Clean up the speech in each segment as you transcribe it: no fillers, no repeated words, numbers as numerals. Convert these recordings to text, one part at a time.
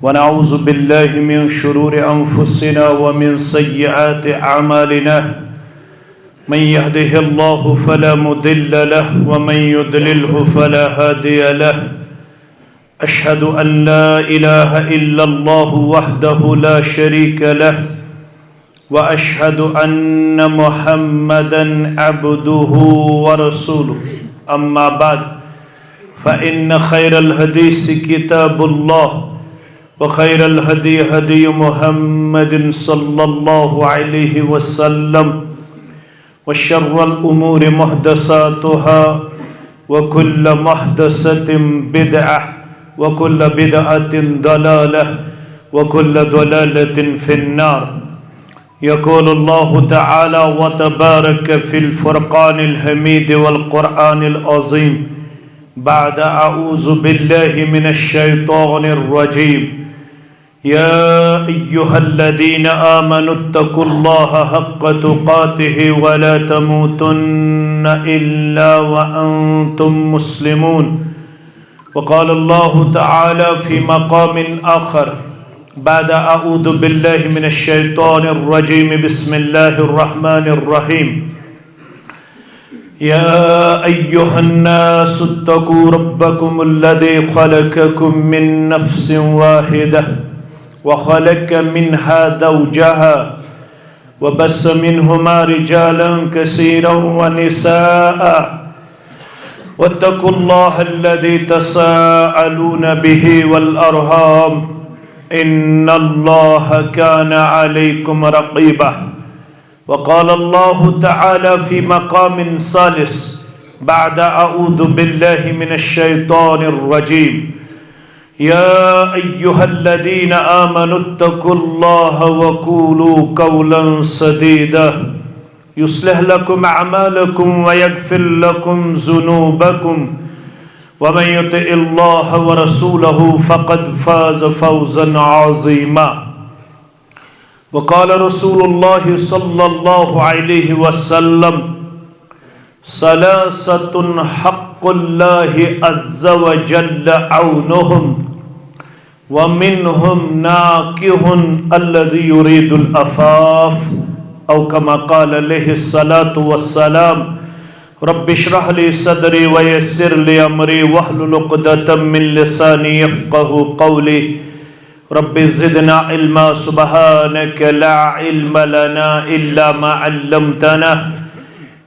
ونعوذ بالله من شرور أنفسنا ومن سيئات أعمالنا من يهده الله فلا مضل له ومن يضلله فلا هادي له أشهد أن لا إله إلا الله وحده لا شريك له وأشهد أن محمدا عبده ورسوله أما بعد فإن خير الحديث كتاب الله وخير الهدي هدي محمد صلى الله عليه وسلم وشر الأمور محدثاتها وكل محدثة بدعة وكل بدعة ضلالة وكل ضلالة في النار. يقول الله تعالى وتبارك في الفرقان الحميد والقرآن العظيم بعد أعوذ بالله من الشيطان الرجيم يا أيها الذين آمنوا اتقوا الله حق تقاته ولا تموتن إلا وأنتم مسلمون. وقال الله تعالى في مقام آخر بعد أعوذ بالله من الشيطان الرجيم بسم الله الرحمن الرحيم يا أيها الناس اتقوا ربكم الذي خلقكم من نفس واحدة وخلق منها زوجها وبث منهما رجالا كثيرا ونساء واتقوا الله الذي تساءلون به والأرحام إن الله كان عليكم رقيبا. وقال الله تعالى في مقام ثالث بعد أعوذ بالله من الشيطان الرجيم يا أيها الذين آمنوا اتقوا الله وقولوا قولا سديدا يصلح لكم أعمالكم ويغفر لكم ذنوبكم ومن يطع الله ورسوله فقد فاز فوزا عظيما. وقال رسول الله صلى الله عليه وسلم ثلاثة حق الله عز وجل عونهم ومنهم ناكح الذي يريد العفاف أو كما قال عليه الصلاة والسلام رب اشرح لي صدري ويسر لي أمري واحلل عقدة من لساني يفقه قولي رب زدنا علما سبحانك لا علم لنا إلا ما علمتنا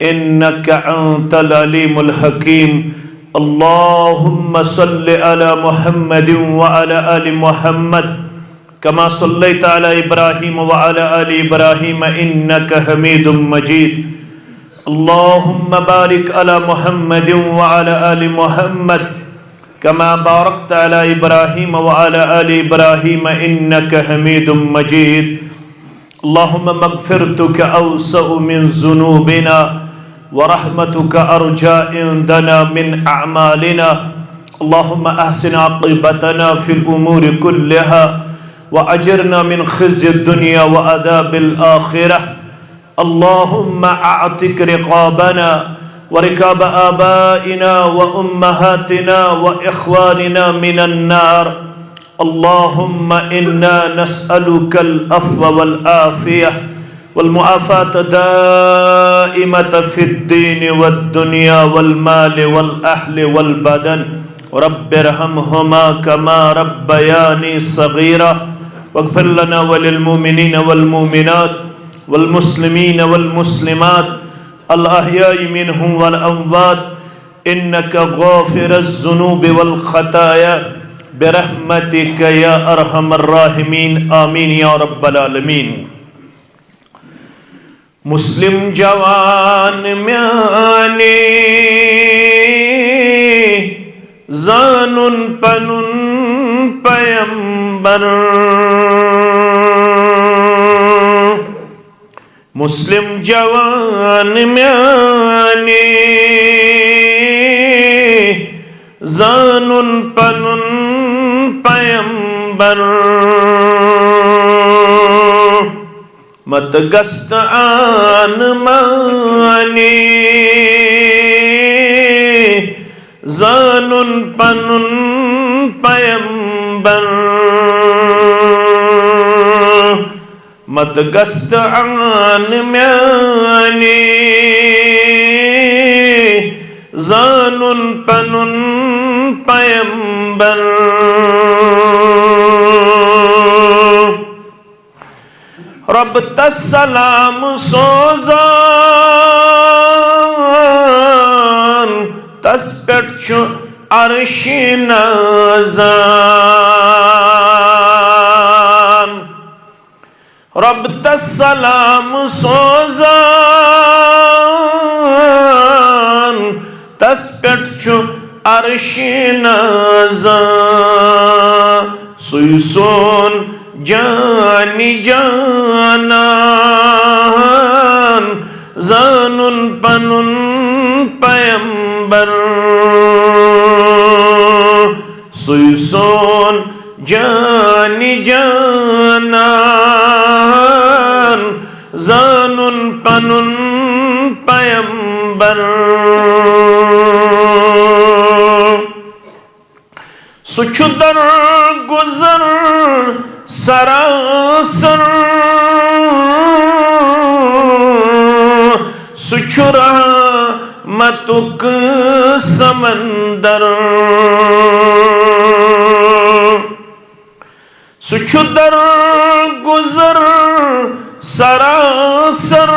إنك أنت العليم الحكيم. اللهم صل على محمد وعلى آل محمد كما صليت على إبراهيم وعلى آل إبراهيم إنك حميد مجيد. اللهم بارك على محمد وعلى آل محمد كما باركت على إبراهيم وعلى آل إبراهيم إنك حميد مجيد. اللهم مغفرتك أوسع من ذنوبنا ورحمتك أرجى عندنا من أعمالنا. اللهم أحسن عاقبتنا في الأمور كلها وأجرنا من خزي الدنيا وعذاب الآخرة. اللهم أعتق رقابنا وركاب آبائنا وأمهاتنا وإخواننا من النار. اللهم إنا نسألك العفو والعافية والمعافاة دائمة في الدين والدنيا والمال والأهل والبدن. رب ارحمهما كما ربياني صغيرا واغفر لنا وللمؤمنين والمؤمنات والمسلمين والمسلمات الأحياء منهم والأموات إنك غافر الذنوب والخطايا برحمتك يا أرحم الراحمين آمين يا رب العالمين. मुस्लिम जवान म्याने जानुन पनुन पैगंबर मुस्लिम जवान म्याने जानुन पनुन पैगंबर मत गस्त आन माने जानुन पनुन पैगंबर मत गस्त आन म्याने जानून पनुन पैगंबर रब तस्सलाम सोजान तस पेट छु अर्श नाज़ान रब तस्सलाम सोजान तस पेट छु अर्श नाज़ान सुई सोन जानी जानान जानून पनुन पैगंबर सुई सोन जानी जानान जानून पनुन पैगंबर सुछुदर गुजर सरासर सुछुरा मतुक समंदर सुछुदर गुजर सरासर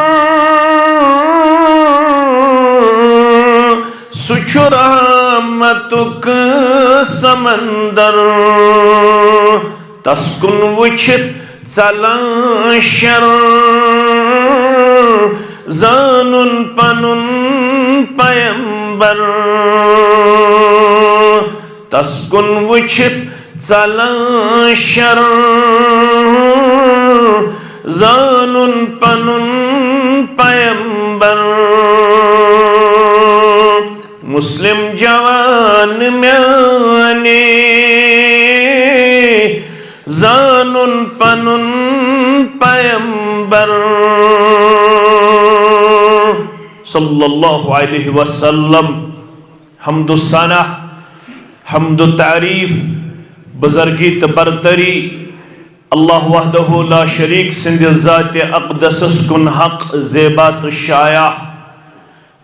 सुछुरा मतुक समंदर तस्कुन वुछित चलान शर जानून पनुन पैगंबर तस्कुन वुछित चलान शर जानून पनुन पैगंबर मुस्लिम जवान म्याने जानून पनुन पैगंबर सल्लल्लाहु अलैहि वसल्लम हम्दु सना हम्दु तारीफ बुजुर्गी तो बरतरी अल्लाह वहदहु ला शरीक सिंध ज़ात अक़दस कुन हक ज़ेबात शाया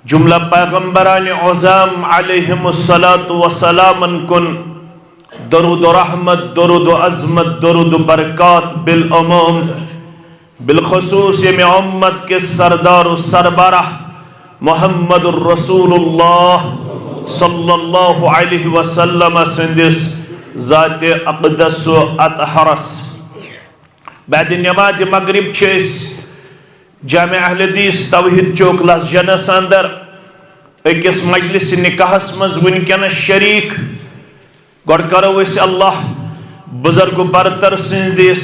जुमला पैगंबरान औज़ाम अलैहिमुस्सलातु वस्सलाम कुन दरूद रहमत दरूद अज़मत दरूद बरक़ात बिल उमूम बिलखुसूस में उम्मत के सरदार सरबराह मुहम्मदुर रसूलुल्लाह सल्लल्लाहु अलैहि वसल्लम सिंदिस ज़ात अक़दस अतहरस बाद नमाज मगरिब छेस जामे अहले हदीस तौहीद चौक लस जनस अंदर अकिस मजलिस निकाहस मज वुनकनस शरीक गोड करो अल्लाह बुजुर्ग बरतर सिंदिस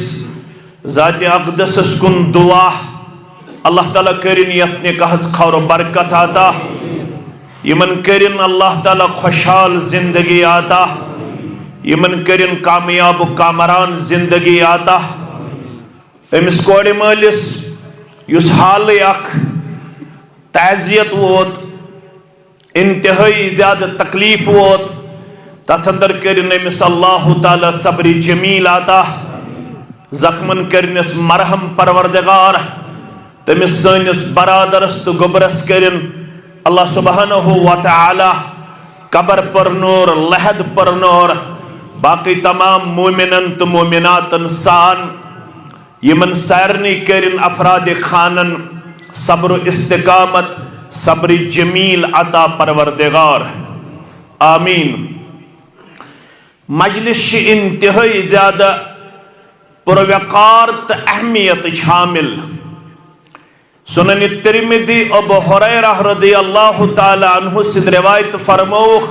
ज़ात अक़दस कुन दुआ अल्लाह ताला करिन यथ निकाहस खौर बरकत आता यमन करिन अल्लाह ताला खुशहाल जिंदगी आता यमन करिन कामयाब कामरान जिंदगी आता अमिस कोड़ मालिस युस हाल अख ताज़ियत वोत इंतहाई ज़्यादा तकलीफ वोत तथ अंदर करिन अमिस अल्लाह ताला सब्र जमील आता जख्मन करिनस मरहम परवरदिगार तमिस सनिस बरादरस तो गोबरस करिन अल्लाह सुब्हानहु व तआला कबर पर नूर लहद पर नूर बाकी तमाम मोमिनन तो मोमिनातन सान यमन सारनी करिन अफराद खानन सब्र इस्तिकामत सब्र जमील अता परवरदिगार आमीन। मजलिस इंतहाई ज्यादा पुरवकार तो अहमियत शामिल सुनन तिरमिज़ी अबू हुरैरा रज़ियल्लाहु ताला अन्हु से रिवायत फरमौख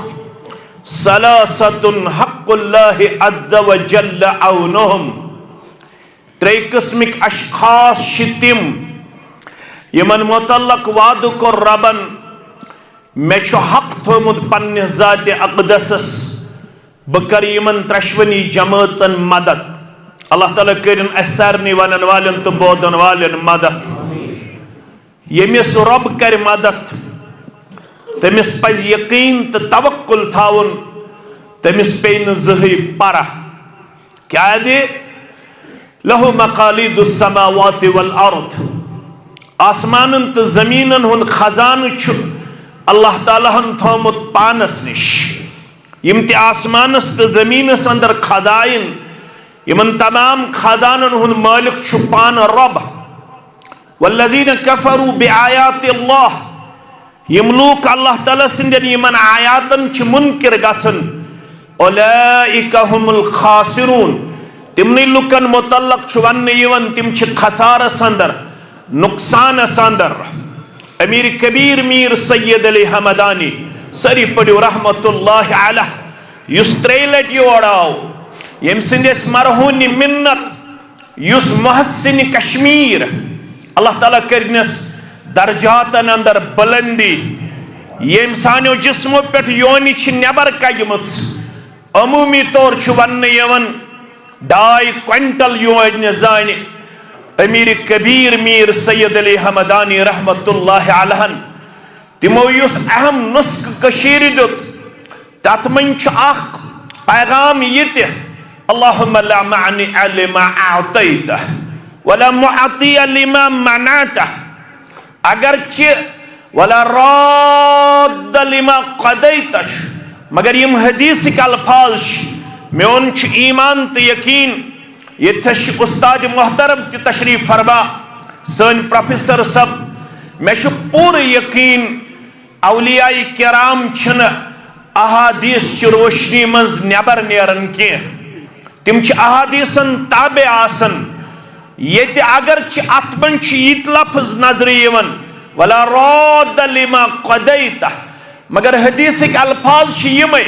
सलासतुन हक़्क़ुल्लाहि अज़्ज़ व जल्ल औनुहुम त्रै किस्मिक अशखास शितिम यमन मुतल्लक वाद को रबन मे हक थोमुत पन्ने ज़ात अक़दसस बकर यमन त्रशवनी जमातन मदद अल्लाह ताला करिन सारनी वनन वालन तो बोदन वालन मदद यमिस रब कर मदद तमिस पज यकीन तो तवक्कुल थाउन तमिस पे जही पर क्या दे लहु मकालिदुस समावाति वल अर्द आसमानन तो जमीनन हुन खजान छु अल्लाह ताला हन थोमुत पानस निश यम ते आसमानस तो जमीनस अंदर खदाइन यमन तमाम खदानन हुन मालिक छु पान रब वल्लज़ीन कफरू बिआयातिल्लाह यम लूक अल्लाह ताला सिंदन यमन आयातन छु मुनकिर गसन उलाइका हुमुल खासिरून तिमनी लुकन मुतल्लक छु वन्ने यवन तिम छु खसारस अंदर नुकसान अंदर अमीर कबीर मीर सैयद अली हमदानी सरी पड़ो रहमतुल्लाह अलैह युस त्रेलट योड़ाव यम सिंदेस मरहूनी मिन्नत युस मुहस्सिन कश्मीर अल्लाह ताला करनस दर्जातन अंदर बुलंदी यम सानो जिस्मो पेट योनि छ नेबर कजमस अमूमी तौर छु वन्ने यवन 2.5 क्विंटल योनि जानि अमीर कबीर मीर सैयद अली हमदानी रहमतुल्लाह अलैह तिमो युस अहम नुस्ख कशीर दुत तत मन छ अख पैगाम यते अल्लाहुम्मा ला मानी लिमा अअतैता वला मुअती लिमा मनाता अगरचे वला रद्द लिमा क़दैता मगर यम हदीस के अल्फाज मेन छ ईमान तो यकीन ये उस्ताद मोहतरम तशरीफ फरमा सन प्रोफेसर सब मे पूर यकीन औलियाई किराम छन अहादीस च रोशनी मज नेबर नेरन के तिम छ अहादीसन ताबे आसन ये अगर अतमन यत लफ्ज नजर यवन वला रद्द लिमा क़दैता मगर हदीस के अल्फाज यमे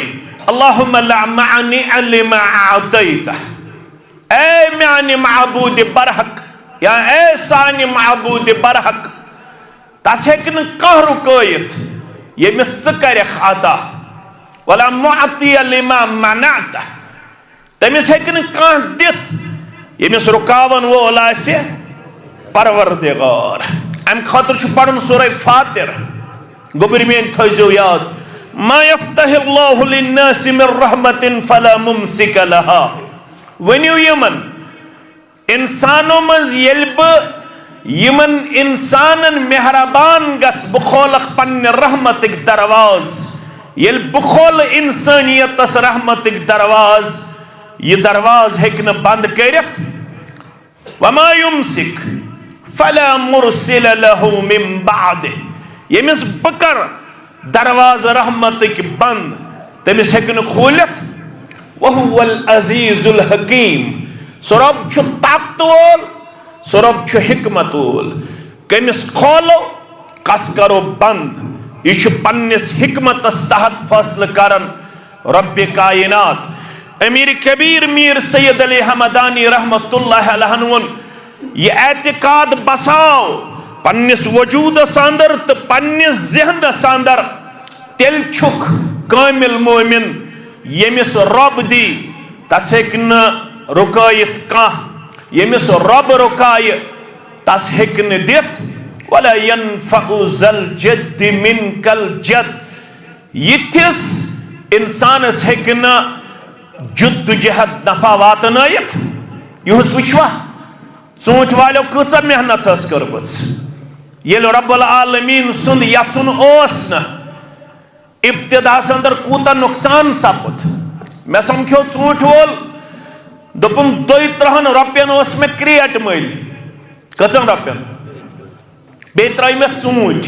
अल्लाहुम्मा ला मानी लिमा अअतैता ए म्यानि महबूद बरहक या ए सानि महबूद बरहक तस हेकन कह रुकयत यमिस ज करख अता वला मुअती लिमा मनाता तमिस हेकन कह दित यमिस रुकावन वोल आसे परवरदिगार अम खतर छु पढ़न सूरह फातिर गोबर में थजो याद मा यफ्तहिल्लाहु लिन्नासि मिर रहमतिन फला मुमसिक लहा वनियो यमन इंसानों मज यल्ब यमन इंसानन मेहरबान गस बखोलख पन्न रहमतिक दरवाज यल बखोल इंसानियत रहमतिक दरवाज ये दरवाज हेकन बंद करत वमा युमसिक फला मुरसिल लहु मिन बाद यमिस बकर दरवाज रहमतिक बंद तमिस हेकन खोलत वहुवल अजीजुल हकीम सुरब छु ताकतोल सुरब छु हिकमतोल कमिस खोलो कस करो बंद ये पन्निस हिकमतस तहत फैसला करन रब्बे कायनात अमीर कबीर मीर सैयद अली हमदानी रहमतुल्लाह अलैह ये एतिकाद बसाओ पन्निस वजूद अंदर तो पन्निस ज़हन अंदर तेल छुक कामिल मोमिन यमिस रब दी तस हेक न रुकायत कह यमिस रब रुकाय तस हेक न दित वला यनफउ ज़ल जद्द मिनकल जद्द यिथिस इंसानस हेक न जुद्दुजहद नफा वातनायत युस वुचवा चूंट वालो कचा मेहनत हस करबस येल रब्बुल आलमीन सुन यचुन ओस न इब्तिदास अंदर कूता नुकसान सपद मे समझो चूंट वोल दोपन 2-3 रपियन ओस में क्रिएट मल कचन रपियन बे त्रय मे चूंट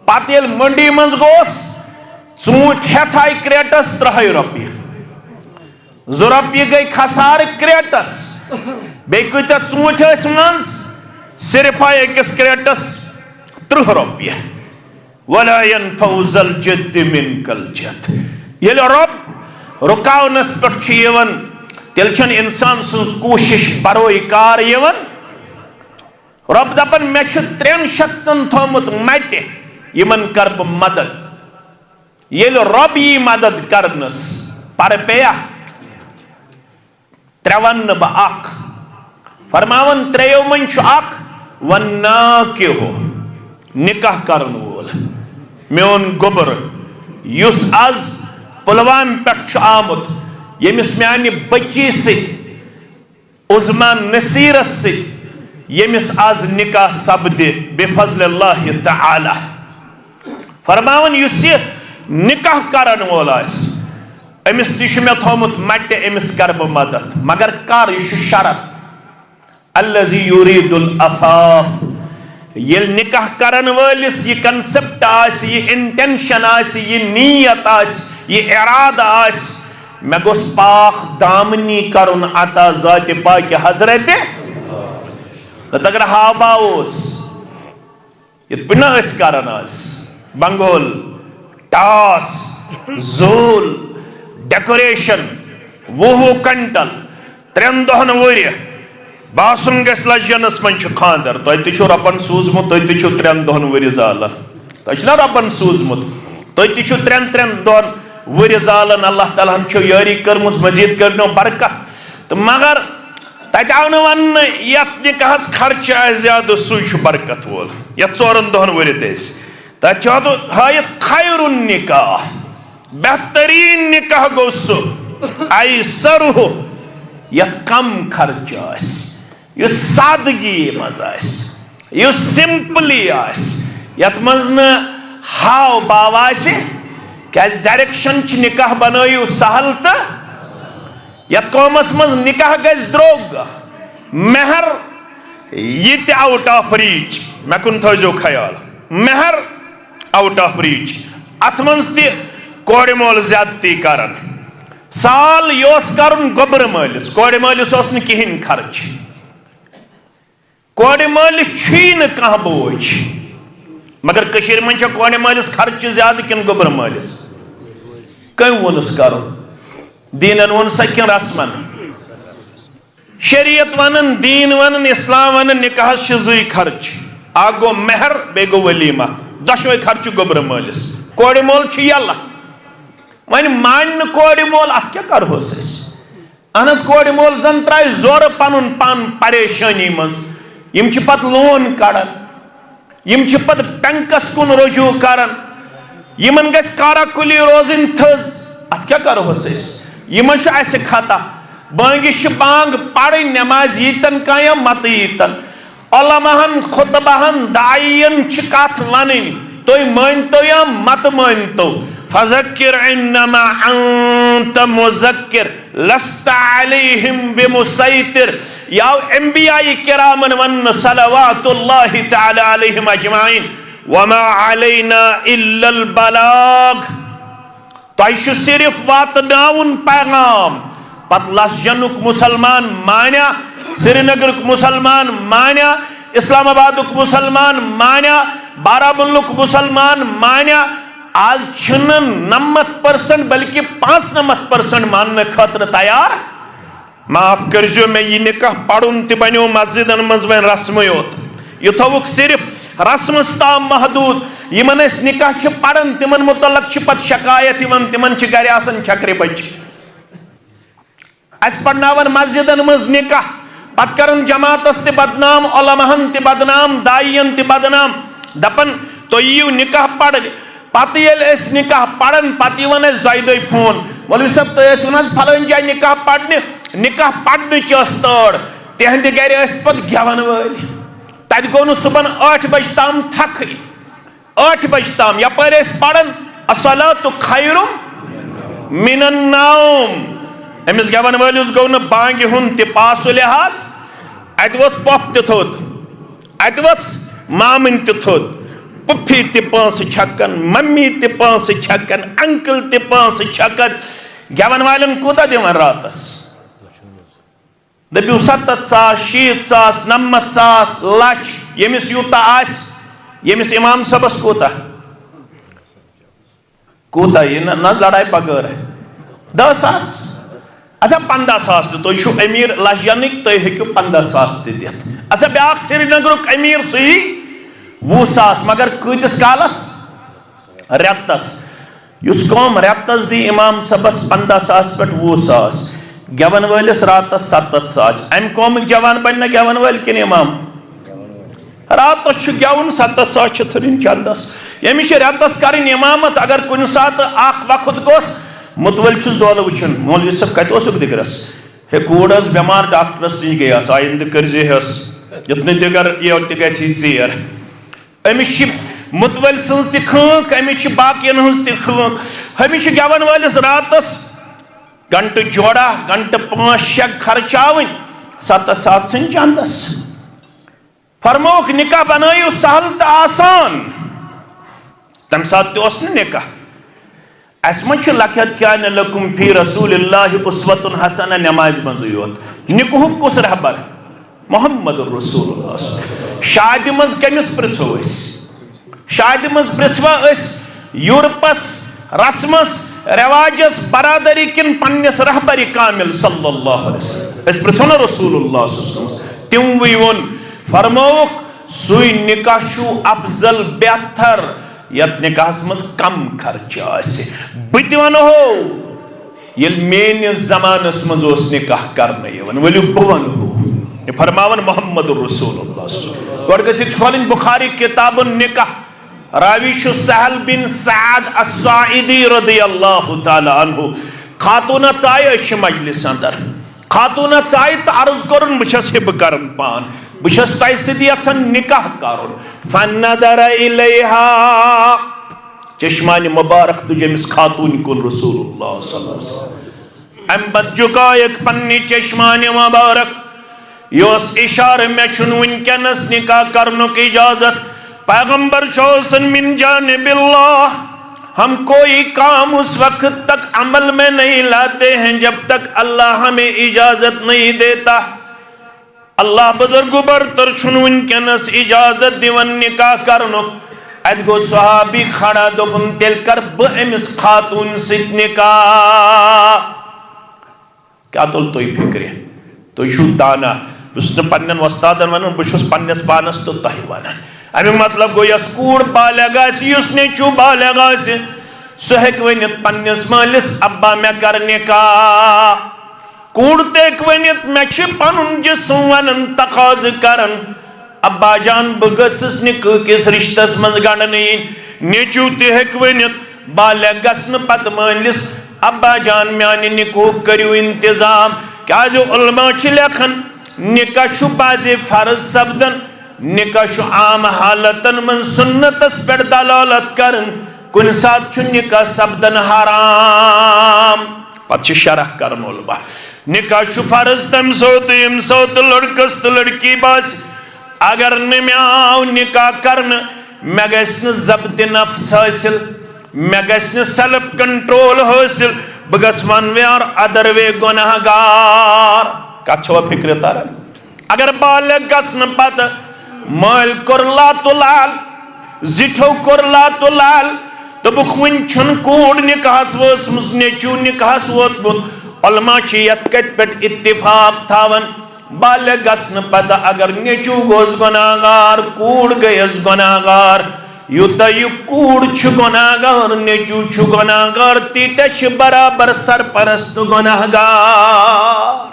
पत येल मंडी मज गोस चूंट हेथ आई क्रेटस 3 रपिय 2 रपिय गई खसार क्रेटस बे कूता चूंट मज सिर्फ आई अकिस क्रेटस 3 रपिय वला यनफउ ज़ल जद्द मिनकल जद्द येल रब रुकावनस पेट छ यवन तेल छन इंसान सुन कोशिश बरोई कार यवन रब दपन मे छ 3 शख्सन थोमुत मटे यमन कर ब मदद येल रब ये मदद करनस पर पेया 53 ब अख फरमावन 3 मन छ अख वन्ना के हो निकाह करन वोल मेन गोबर युस आज पुलवाम पे आमुत यमिस म्यानि बच्ची उज़मा नसीर सित यमिस आज निकाह सपदि बिफज़लिल्लाहि तआला फरमावन युस ये निकाह करन वोल अमिस तिश मे थोमुत मट्टे अमिस कर बह मदद मगर कर यह शरत अल्लज़ी युरीदुल अफ़ाफ़ येल निकाह करन वलिस ये कंसेप्ट आस ये इंटेंशन आस ये नीयत आस ये इरादा आस मे गोस पाक दामनी करुन अता ज़ात पाक हज़रत अगर हाबा ये पिना करन बंगोल टास जोल डेकोरेशन वो कंटल 3 दोहन वोर बासन गस लजनस मन खानदर तुम रबन सूजमुत तुम 3 दोहन वोर जालन तुम रबन सूजमुत तुम 3 दोहन वोर जालन अल्लाह ताला यारी कर्मुज मजीद करनो बरकत तो मगर तत आव न वन यत निकाह खर्च ज्यादा सु बरकत वोल ये 4 दोहन वोर तत हायत खैरुन निकाह बेहतरीन निकाह गो सु ऐसरुह यत कम खर्च आस यु सादगी मज आस यु सिंपली आस यत मज न हाव बाव आस क्या डायरेक्शन निकाह बनयु सहल तो यत कौमस मज निकाह गज द्रोग मेहर ये आउट ऑफ रीच मे कुन थो ख्याल मेहर आउट ऑफ रीच अत मज कोड़ मोल ज्यादती करन साल योस करन गोबर मालिस कोड़ मालिस ओस न किहिन खर्च कोड़ मालिस छी न कह बोझ मगर कशीर मन छ कोड़ मालिस खर्च ज्यादा किन गोबर मालिस कम वोनस करो दीनन वन सकिन रस्मन शरीयत वनन दीन वनन इस्लाम वनन निकाह शुजुई खर्च आ गो मेहर बे गो वलीमा दशवे खर्च गोबर मालिस कोड़ मोल छ यल्ला वन मान कोड़ मोल अत क्या करहोस अहन कोड़ मोल जन त्राय जोर पनुन पान परेशानी मज यम छ पत लोन कड़न यम छ पत बैंकस कुन रुजू करन यमन गस काराकुली रोजिन थज अत क्या करहोस यमन छ ऐसे खाता बांगिश बांग पढ़ नमाज यीतन काया मत यीतन उलमाहन खुतबाहन दायन छ कथ वनन तुय मानतो या मत मानतो फज़क्किर इन्नमा अंत मुज़क्किर लस्त अलैहिम बिमुसैतिर याव अंबियाए किरामन वन सलवातुल्लाहि तआला अलैहिम अजमाइन वमा अलैना इल्लल बलाग तोह सिर्फ वातनाउन पैगाम पत लसजनुक मुसलमान मान्या श्रीनगरुक मुसलमान मान्या इस्लामाबादुक मुसलमान मान्या बारामुल्लाक मुसलमान मान्या आज 99% बल्कि 95% मानने खतर तैयार माफ करजो मैं ये निकाह पढ़ुन ते बनो मस्जिदन मज वन रस्म योत ये थवुक सिर्फ रस्म ताम महदूद यमन अस निकाह छ पढ़न तिमन मुतल्लक छ पत शिकायत यमन तिमन छ गरे आसन छकरे बच अस पढ़नावन मस्जिदन मज निकाह पत करन जमातस ते बदनाम उलमाहन ते बदनाम दायन ते बदनाम दपन तो यू निकाह पढ़ पत ये निकाह पढ़न पत वन दो फोन मौलवी साहब तो वन फलान जाए निकाह पढ़ने निकाह पढ़ने तड़ तिहंद गर पे गेवन वल तत गो न सुबह 8 बजे ताम थक 8 बजे ताम यपर पढ़न अस्सलातु खैरुम मिनन नौम अमिस गेवन वलिस गो न बांगि हुन ते पास लिहाज अत वस पप ते थोद अत वस मामन ते थोद पुफी ते पांस छकन मम्मी ते पांस छकन अंकल ते पांस छकन गेवन वालन कूता दिवन रातस दबियो 70 सास 60 सास 90 सास लच यमिस यूता आस यमिस इमाम सबस कूता कूता ये न लड़ाई बगैर 10 सास अच्छा 15 सास तो छु अमीर लजनिक तो हेकु 15 सास ते दित अच्छा ब्याक श्रीनगरुक अमीर सुई 20 सास मगर कूतिस कालस रेतस युस कौम रेतस दी इमाम सबस 15 सास पे 20 सास गेवन वलिस रातस 70 सास अम कौम जवान बन गेवन वल किन इमाम रातस गेवन 70 सास थन चंदस यमिश रेतस करिन इमामत अगर कुन सात अख वक्त गोस मुतवल दोल वुचन मौलवी सब कत दिगरस हे कूड़ बेमार डॉक्टरस नश गई आइंद करस युत नगर ये गर अमिश मुतवल सज तख अमिश बाकियन हज तख अमिश गवन वालिस रातस घंटे जोड़ा घंटे 5-6 खर्चावन 7 सन चंदस फरमोक निकाह बनायु सहल तो आसान तम सात निकाह अस मज लखत क्या लकुम फी रसूलिल्लाहि उस्वतुन हसना नमाज मज योत निकाहुक कुस रहबर मोहम्मद रसूलुल्लाह शादी मज कमिस पृछो शादी मज पृछवा यूरोपस रस्मस रवाजस बरादरी किन पन्नस रहबरी कामिल सल्लल्लाहु अलैहि वसल्लम पृछो ना रसूलुल्लाह सल्लल्लाहु अलैहि वसल्लम तिम वन फरमोक सुई निकाह छु अफजल बेहतर यत निकाहस मज कम खर्च बत वन हो ये मेनिस जमानस मज निकाह करने वलु बह वन हो फरमावन मोहम्मद रसूलुल्लाह गोड़ खोलन बुखारी किताब निकाह रावी सहल बिन सअद अस्साइदी रदियल्लाहु ताला अन्हु खातून चाय मजलिस अंदर खातून चाय तो अर्ज कर बस हिब कर पान बस तह सत निकाह कर फन्नदर इलैहा चश्मान मुबारक तुझमिस खातून कुन रसूलुल्लाह सल्लल्लाहु अलैहि वसल्लम अम पत झुकायक पन्नी चश्मान मुबारक योस इशार मे छुन वनकनस निकाह करनुक इजाजत पैगंबर शोसन मिन जानिबिल्लाह हम कोई काम उस वक्त तक अमल में नहीं लाते हैं जब तक अल्लाह हमें इजाजत नहीं देता अल्लाह बुजुर्ग बरतर छुन वनकनस इजाजत दिवन निकाह करनुक अद गो सहाबी खड़ा दोपन तेल कर बमिस खातून सित निकाह क्या तुल तुई फिक्र तुई छु दाना बस पन्न वस्तादन वन बस पन्नस पानस तो तह वन अमे मतलब गो यस कूड़ बालग नेचू बालग सह हेक वन पन्नस मालिस अब्बा मे कर निकाह कूड़ तेक वन मे पनुन जिस्म वन तकाज करन अब्बा जान बह गस निकाह किस रिश्तस मज गणन नेचू तेक वन बालग गसन पत मालिस अब्बा जान म्यान निकाह करियो इंतजाम क्या जो उलमा लेखन निकाह बाजे फर्ज सपदन निकाह आम हालतन मन सुन्नतस पे दलालत कर कुन सात निकाह सपदन हराम पत शरह कर उलमा निकाह फर्ज तम सोत यम सोत लड़कस तो लड़की बस अगर न मे आव निकाह कर मे गि जब्त नफ्स हासिल मे गि सेल्फ कंट्रोल हासिल बह गस वन वे और अदर वे गुनहगार कछवा फिक्र तर अगर बालग गसन पत माल कोर लातो लाल जिठो कोर लातो लाल दोपुक वन छुन कूड़ निकाहस वोसमुस नेचू निकाहस वोतमुत उलमा यत कत पे इत्तिफाक थावन बालग गसन पत अगर नेचू गोस गुनाहगार कूड़ गयस गुनाहगार युता यु कूड़ छु गुनाहगार नेचू छु गुनाहगार तीतश बराबर सरपरस्त गुनाहगार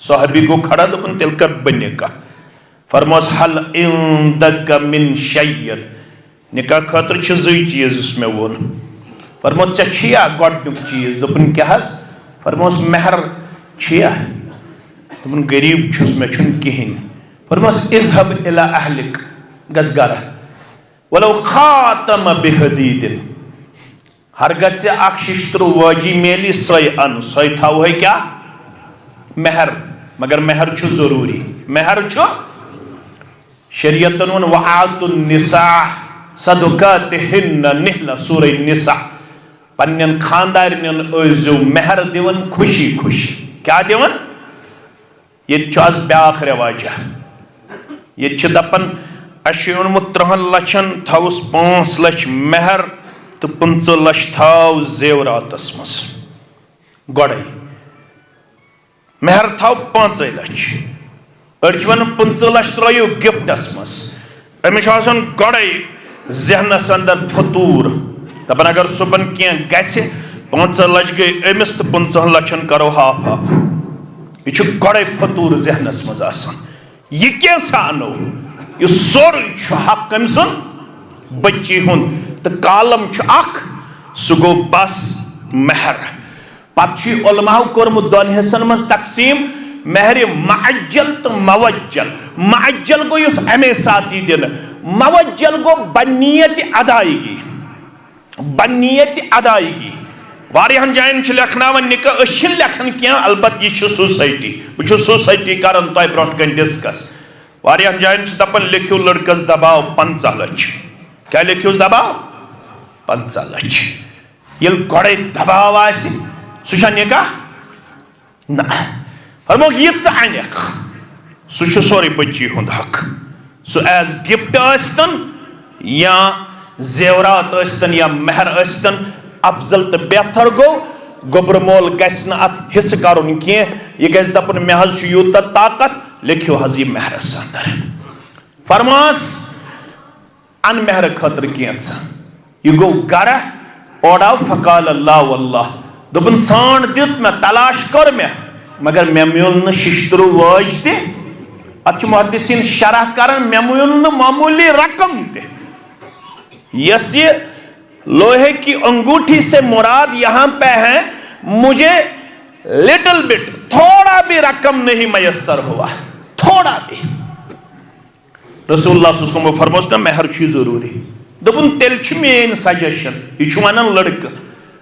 सहाबी को खड़ा दोपन तेल कर बने का फरमास हल इंदक मिन शय्यन निकाह खतर छ जई चीज उसमें वोन फरमास छया गडनुक चीज दोपन क्या हस फरमास महर छया दोपन गरीब छुस में छुन किहिन फरमास इज़हब इला अहलिक गजगारा वलो खातम बिहदीदिन हरगत से अक्षिष्ट्र वाजी मेली सय अन सय थाव है क्या महर मगर महर छु जरूरी महर छु शरीयतन वन वआतुन निसा सदकातिहिन्न निहला सूरह निसा पन्नन खानदारन ओजो महर दिवन खुशी खुशी क्या दिवन ये चाज ब्याख रवाजा ये छ दपन अशोन 3 लक्षन थाउस 5 लक्ष महर तो 15 लक्ष थाव जेवरातस मस गड़े महर थाव 5 लक्ष अड़चवन 15 लक्ष त्रो गिफ्टस मस अमिश गड़े जहनस अंदर फतूर दपान अगर सुबन क्या गि 5 लक्ष गई अमिस तो 15 लक्षन करो हाफ हाफ यह गड़े फतूर जहनस मज यह क्या अनो यह सोर हक कम सुन बच्ची हुन तो कालम सह गो बस महर पत्ती उलमाओं कोरमुत दोन हिस्सन मज तकसीम महर मअज्जल तो मवज्जल। मअज्जल गो युस अमे साथ ही दिन, मवज्जल गो बनियत अदायगी। बनियत अदायगी वारियान जायन लेखनावन निका अशिन लेखन क्या अलबत ये सोसाइटी बह सोसाइटी करन तय ब्रोट कन डिस्कस। वारियान जायन दपन लिखियो लड़कस दबाव 50 लक्ष। क्या लिखियो दबाव 50 लक्ष। ये गोड़े दबाव आसी सुशा निका ना फरमो ये अनक सह सोरे बच्ची हुंद हक। सो एज गिफ्ट आस्तन या जेवरात आस्तन या महर आस्तन अफजल तो बेहतर गो गोबर मोल गस अत हिस्स करुन कह। यह गस दपन मे यूत ताकत लिखियो हज यह महरस अंदर। फरमास अन महर खतर कैंस यह गो गर ओडाव फकाल अल्लाह वल्लाह दोपन छान दित मे तलाश कर मे मगर मे मिल न शिश्तरु वाज ते अत मुहद्दिसीन शरह करन मे मिल न मामूली रकम ते। यस ये लोहे की अंगूठी से मुराद यहां पे है मुझे लिटिल बिट थोड़ा भी रकम नहीं मयसर हुआ थोड़ा भी। रसूलुल्लाह सल्लल्लाहु अलैहि वसल्लम फरमोस ना महर छी जरूरी दोपन तेल छ मेन सजेशन यह वन लड़का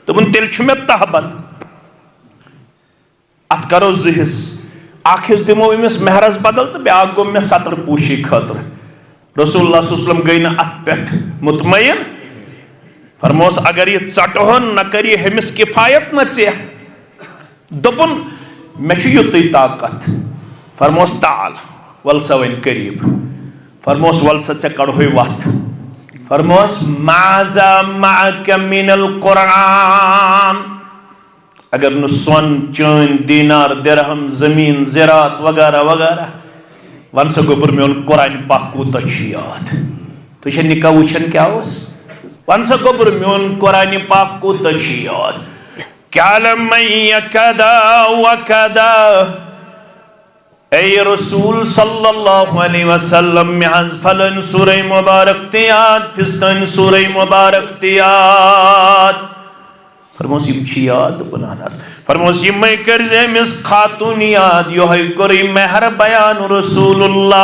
दोपन तेल छ मे तहबत अत करो जिस अख हिस्स दिमो अमिस महरस बदल तो ब्याक गो मे सतर पूशी खतर। रसूलुल्लाह सल्लल्लाहु अलैहि वसल्लम गई ना अत पे मुतमयन फरमोस अगर यह चटहन न करी हमिस किफायत न चे दोपन मे युत ताकत। फरमोस ताल वल सा वन करीब। फरमोस वल सा चे कड़ो वत। फरमोस माजा माक मिनल कुरान अगर न सोन चैन दीनार दिरहम जमीन ज़रात वगैरह वगैरह वन सा गोबर मोन कुरान पाक कूत याद तो निका वुचन क्या वन सा गोबर मोन कुरान पाक कूत याद क्या कदा वकदा ए रसूल सल्लल्लाहु अलैहि वसल्लम में फलन सूरह मुबारक याद फिस्तन सूरह मुबारक याद। फरमोस यम याद बनानास फरमोस यम कर मिस खातून याद यो है कोई महर बयान रसूलुल्लाह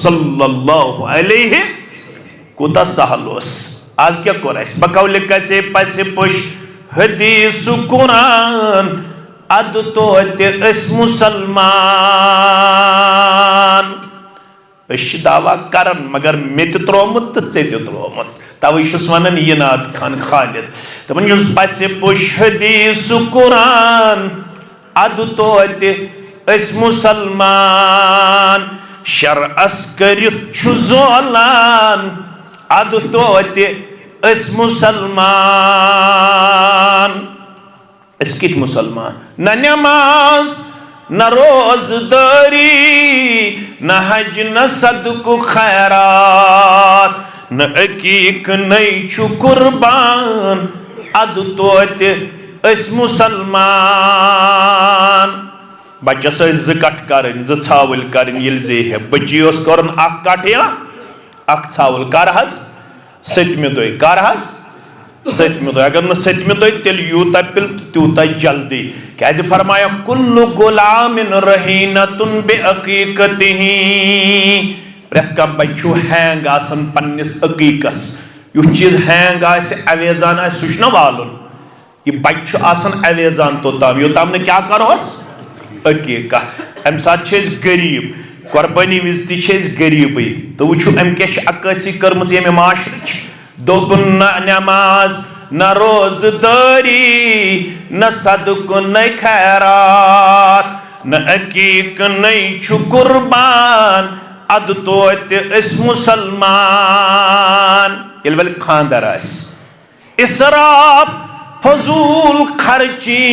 सल्लल्लाहु अलैहि कोता सहलोस आज क्या कोर बकौल कसे पसे पुश हदीस कुरान अद तो मुसलमान दावा करन मगर मे त्रोमुत तो ऐ त्रोमुत तवे वन यह नात खान खालिद दपान पसे पुश हदीस कुरान अद तो मुसलमान शरअस करित जोलान अद तो मुसलमान कित मुसलमान न नमाज न रोजदारी न हज न सदक खैरात न अकीक नई छु कुर्बान अद तो मुसलमान। बच्चस ज कट कर छावल कर जे बच्ची कर कट या छावल कर सतमि दो कर सतमि दो अगर न सतमि दो तेल यूत पिल तूत जल्दी क्या फरमाया कुल्लु गुलामिन रहीनतुन बिअकीकतिही प्रत कह बच्चू हैंग आसन पन्निस अकीकस युह चीज हैंग आसे अवेजान आसे सुछ न वालुन यह बच्चू आसन अवेजान तोताम योताम ने क्या करोस अकीका अम साथ गरीब कुर्बानी विज ति गरीबी तो वुचु अम क्या अक्सी कर्मस ये माशर दोपन न नमाज न रोजदारी न सदक न खैरात न अकीक न छु कुर्बान अद तो मुसलमान ये वल खानदार इसराफ फजूल खर्ची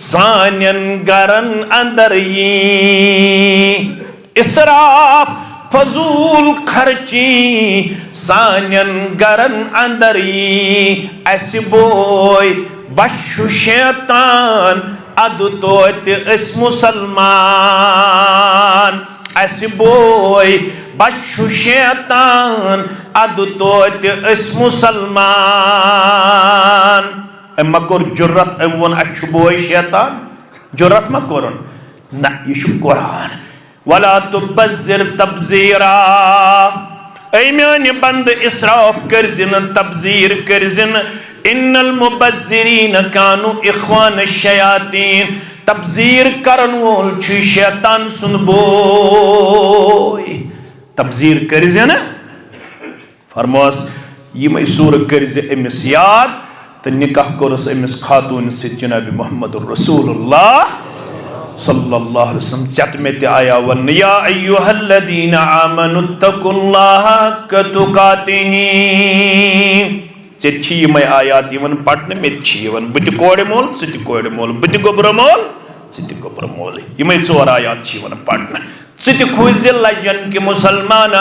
सानन गरन अंदर इसराफ फजूल खर्ची सानन गरन अंदर अस बोय बशु शैतान अद तो मुसलमान अस बोय बशु शैतान अद तो मुसलमान। अम कोर जुर्रत अम वोन अच्छु बोय शैतान जुर्रत मा कोरन ना यह कुरान वला तुबज़िर तबज़ीरा ऐ म्यान बंद इसराफ करजिन तबज़ीर करजिन इन्नल मुबज़्ज़िरीन कानू इख्वान शयातीन तबज़ीर करन वोल छु शैतान सुन बोय तबज़ीर करजिन फरमास यिमै सूर करज अमिस याद तो निकाह कोरस अमिस खातून से जनाब मोहम्मद रसूलुल्लाह सल्लल्लाहु अलैहि वसल्लम चत में ते आया वन या अय्युहल्लज़ीना आमनुत्तकुल्लाह हक़्क़ तुक़ातिही चे यिमै आयात यिवन पढ़ने में यिवन बुत कोड़ मोल चे कोड़ मोल बुत गोबर मोल चे गोबर मोल यिमै चोर आयात यिवन पढ़ने चे खुज लजन के मुसलमान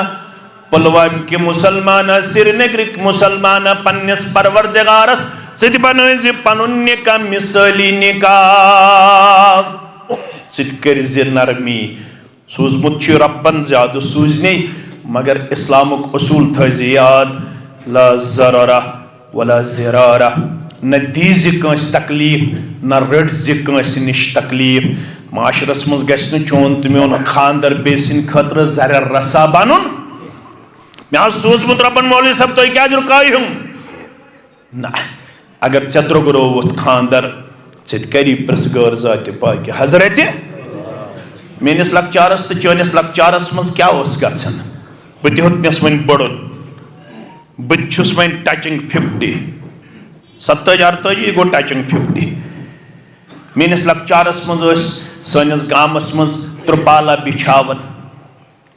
पुलवाम के मुसलमान श्रीनगर के मुसलमान पन्नस परवरदिगारस चे बनज पनुन निकाह मिसाली निकाह कर्ज नरमी सूजमुत रब्बन ज्यादा सूजने मगर इस्लामुक उसूल थज याद ला ज़ररा वला ज़िरारा न दीज कंस तकलीफ न रट कंस निश तकलीफ माशरस मज गि चोन तो मोन खानदर बेसिन खतर ज़र रसा बन मे सूजमुत रब्बन मौलवी सब तुम क्या रुकाय ना अगर ऐ द्रोग रोवुत खानदर करी प्रसगर जात पाक हजरत मेनिस लकचारस तो चनिस लकचारस मज क्या गन बह दिस वन बड़न बहुस वन टचिंग 50 27-28 गो टचिंग 50 मेनिस लकचारस मज सनिस गामस मज त्रुपाला बिछावन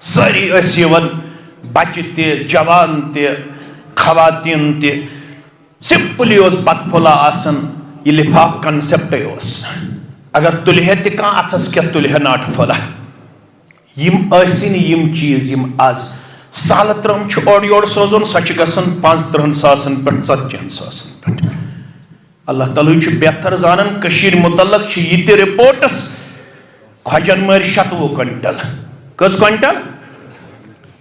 सारी बच्चे ते जवान ते खवातीन ते सिंपली बतफुला आसन यह लिफाफ कंसेप्ट अगर तुलह तह अथस क्या तुलह नाट फला यम चीज यम आज साल त्रम ओर योर सोजन सह गसन 50,000 पे 40,000 पे अल्लाह ताला बेहतर जानन कशीर मुतल्लक ये रिपोर्ट्स खजन मर 70 क्विंटल कस क्विंटल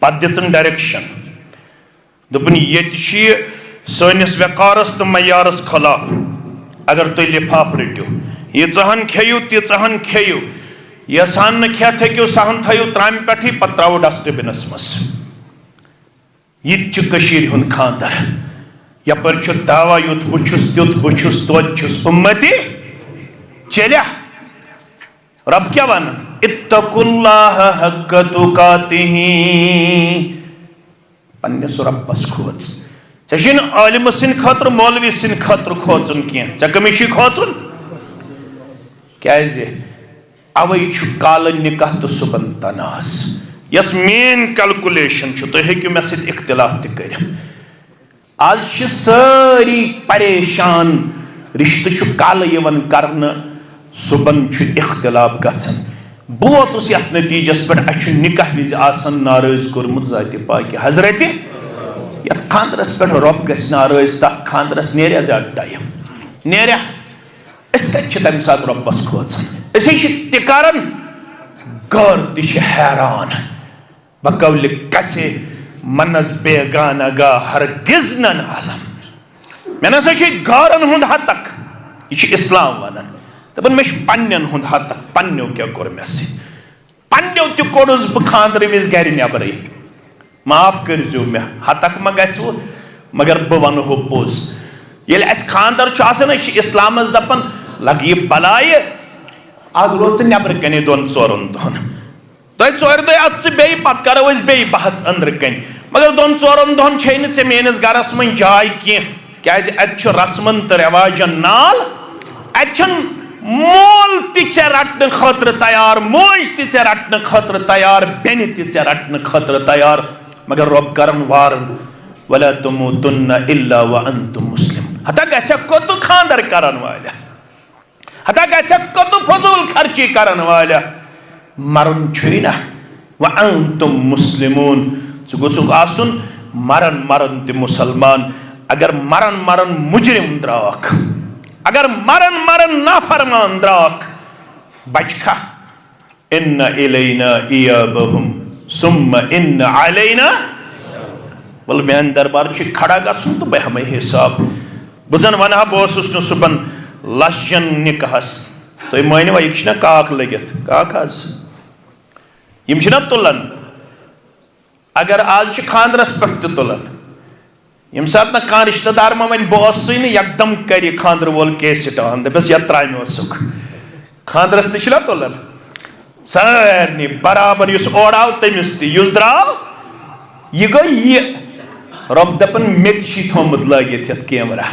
पत दिसन डायरेक्शन दोपन ये सनिस वकारस तो मयारस खिलाफ अगर तुम लिफाफ रटो यीहन खेयु तीहन खेयु यसान न खेत हेकु सहन थो त्राम पे पत् त्रो डस्टबिनस मज यह हुंद खानदर यपर दावा युत बुछुस तुत बुछुस तोत उम्मती चलिया रब क्या वन इत्तकुल्लाह हक़्क़ तुक़ातिही पन्निस रब्बस खोज ऐ आलिम सिंद खतर मौलवी सिंद खतर खोचन क्या कमिश खोचन क्या अवे काल निकाह तो सुबन तनाज यस मेन कैलकुलेशन तुम हेकु मे सत इख्तिलाफ तक आज सारी परेशान रिश्ते काल करन सुबन इख्तिलाफ गसन बह वोतुस यथ नतीजस पे निकाह विज आसन नाराज कोर्मुत जाति पाक हजरत यथ खानदरस पे रब गस नाराज तथ खानदरस नेरिया ज्यादा टाइम नेरिया तम सात रब्बस खोचन तिकान गर तैरान बकौल कसे मनस बेगाना गा हरगिज नन आलम मे नसा गारन हुंद हतक यह इस्लाम वन दपन मे पन्न हुंद हतक पन्नो क्या कोर मे पन्नो तह कोड़स बह खानदर विज गर नबर माफ करो मे हतक मा गो मगर बह वन पोज ये खानदर इस्लाम दपान लग यह बलाय आज रोज नबर कन 2-4 दोहन तुम 4 दह अत बे पत करो बे बहस अंदर कन मगर 2-4 दोहन छे मेनिस गरस मन जाय क्या रस्मन तो रिवाजन नाल अन मोल ते रटन खतर तैयार मोज ते रटन खतर तैयार बेन ते रटन खतर तैयार मगर रब करन वारन वला तमुतुन्न इल्ला व अंतुम मुस्लिम हता गछ कोतु खानदर करन वाला हता गछ कोतु फजूल खर्ची करन वाला मरन छुना व अंतुम मुस्लिमून गोसुक आसुन मरन मरन ते मुसलमान अगर मरन मरन मुजरिम द्राक अगर मरन मरन नाफरमान द्राक बचखा इन्न इलैना इयाबहुम सुम्मा इन्न अलैना बोल मेन दरबार खड़ा गन तो बह हमें हिसाब बजन वनहा बस सुबन लशन निकाहस तुम मानवा यह काक लगित काक तुलन अगर आज खानदरस पे तुलन यम सात ना कह रिश्तेदार मा वन बस एकदम कर खानदर वोल कैसेट ऑन दपस ये त्रामे खानदरस ना तुलन सारे बराबर युस ओर आव तमिस तुस द्राव यह गई रब दपन मे थोमुत लगित ये कैमरा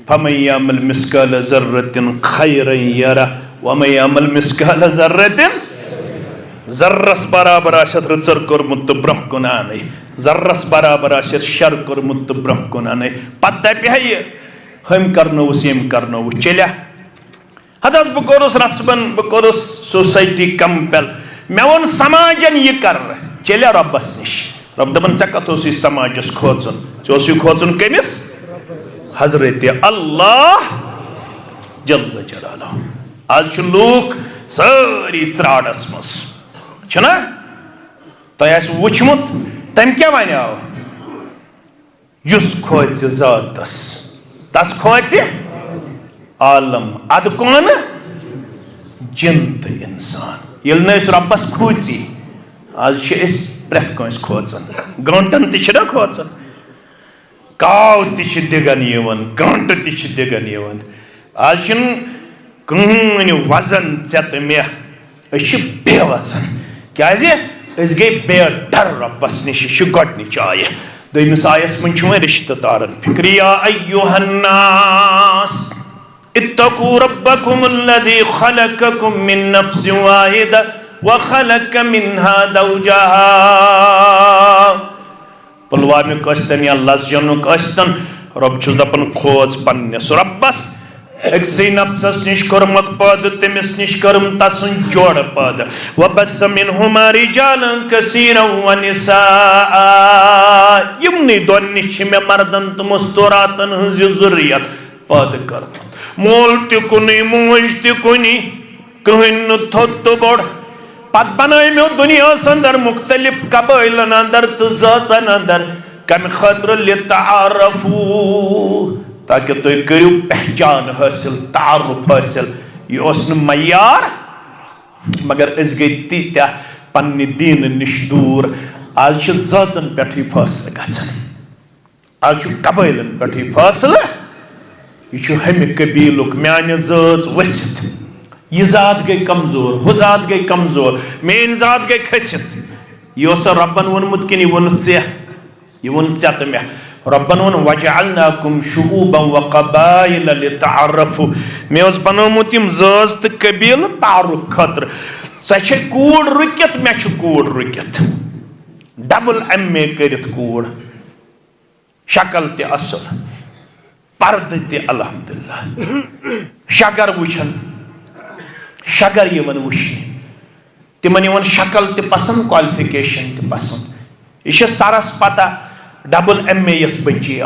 फमन यअमल मिस्काल ज़र्रतिन खैरन यरा वमन यअमल मिस्काल ज़र्रतिन जर्रस बराबर आशत रचर कोरमुत तो ब्रह कुन आने जर्रस बराबर आशत शर कोरमुत तो ब्रह कुन आने पत्ता पे है ये हम करनो उसीम करनो चल्या हदस बकोरस रस्बन बकोरस सोसाइटी कंपेल मैं उन समाजन ये कर चल्या रब्बस निश रब दबन चकतोसी समाजस खोचन चोसी खोचन कमिस हजरत अल्लाह जल्ल जलालहु आज लूक सारी त्राडस मस छना तह वुचमुत तम क्या वनो युस खोच जातस तस खोच आलम अद कौन जिन तो इंसान ये रब्बस खोची आज प्रेत कंस खोचन गंटन तना खोचन काव दिगन गंट दिगन आज कहन वजन चत मे बेवजन क्या गई बेडर रब्बस निश गच आय दमिस आयस मन रिश्तेदारन फिक्रिया अय्युहन्नास इत्तकू रब्बकुमुल्लज़ी खलक़कुम मिन नफ्सिन वाहिदा व खलक़ मिन्हा ज़ौजहा पुलवामिक अस्तन या लस्जनुक अस्तन रब छुस दपन खोज पन्नस रब्बस अक्सै नफ्सस निश कर्मक पद तमिस निश कर्म तसन जोड़ पद वबस मिनहुमा रिजालन कसीरन व निसाआ यमनि दोन निश मे मर्दन तो मुस्तरातन हज जुर्रियत पद कर मोल ते कुनी मोज ते कुनी कहन थोत बोड़ पत बनाय मे दुनिया अंदर मुख्तलिफ कबाइलन अंदर तो जाचन अंदर कम खतर लितारफू ताकि तुम करू पहचान हासिल तारुफ हासिल यह मयार मगर अस गई तीत्या पन्ने दीन निश दूर आज जाचन पे फैसले गचान आज कबाइलन पे फैसले यह हमें कबीलुक माने जाच वसित यह जात गई कमजोर हु जात गई कमजोर मेन जात गई खसित यह रब्बन वोनमुत कि वोन तो मे रब्बन वोन वजअलनाकुम शुऊबन व क़बाइल लितअर्रफू मे बनोमुत यम जाज तो कबील तारुफ खतर सह कूड़ रुकित मे कूड़ रुकित डबल MA करित कूड़ शक्ल ते असल पर्द ते अल्हम्दुलिल्लाह शगर वुचन शगर यमन वुचन तिमन शक्ल ते पसंद क्वालिफिकेशन ते पसंद यह सरस पता डबल MA यस बच्ची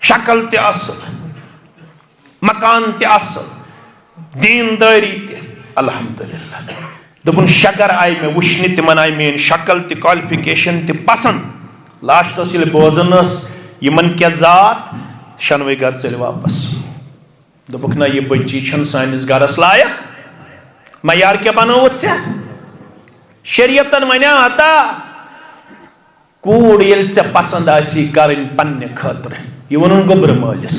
शक्ल ते असल मकान ते असल दीनदारी ते अल्हम्दुलिल्लाह दोपन शगर आय मे वुचन तिमन आय मेन शक्ल ते क्वालिफिकेशन ते पसंद लास्टस ये बोजन यमन क्या जात शनवे घर चल वापस दोपक ना ये बच्ची सानिस गरस लायक मयार क्या बनोवत े शरीयतन वना आता कूड़ ये पसंद आसी करन पन्ने खतर यह वोन गोबर मालिस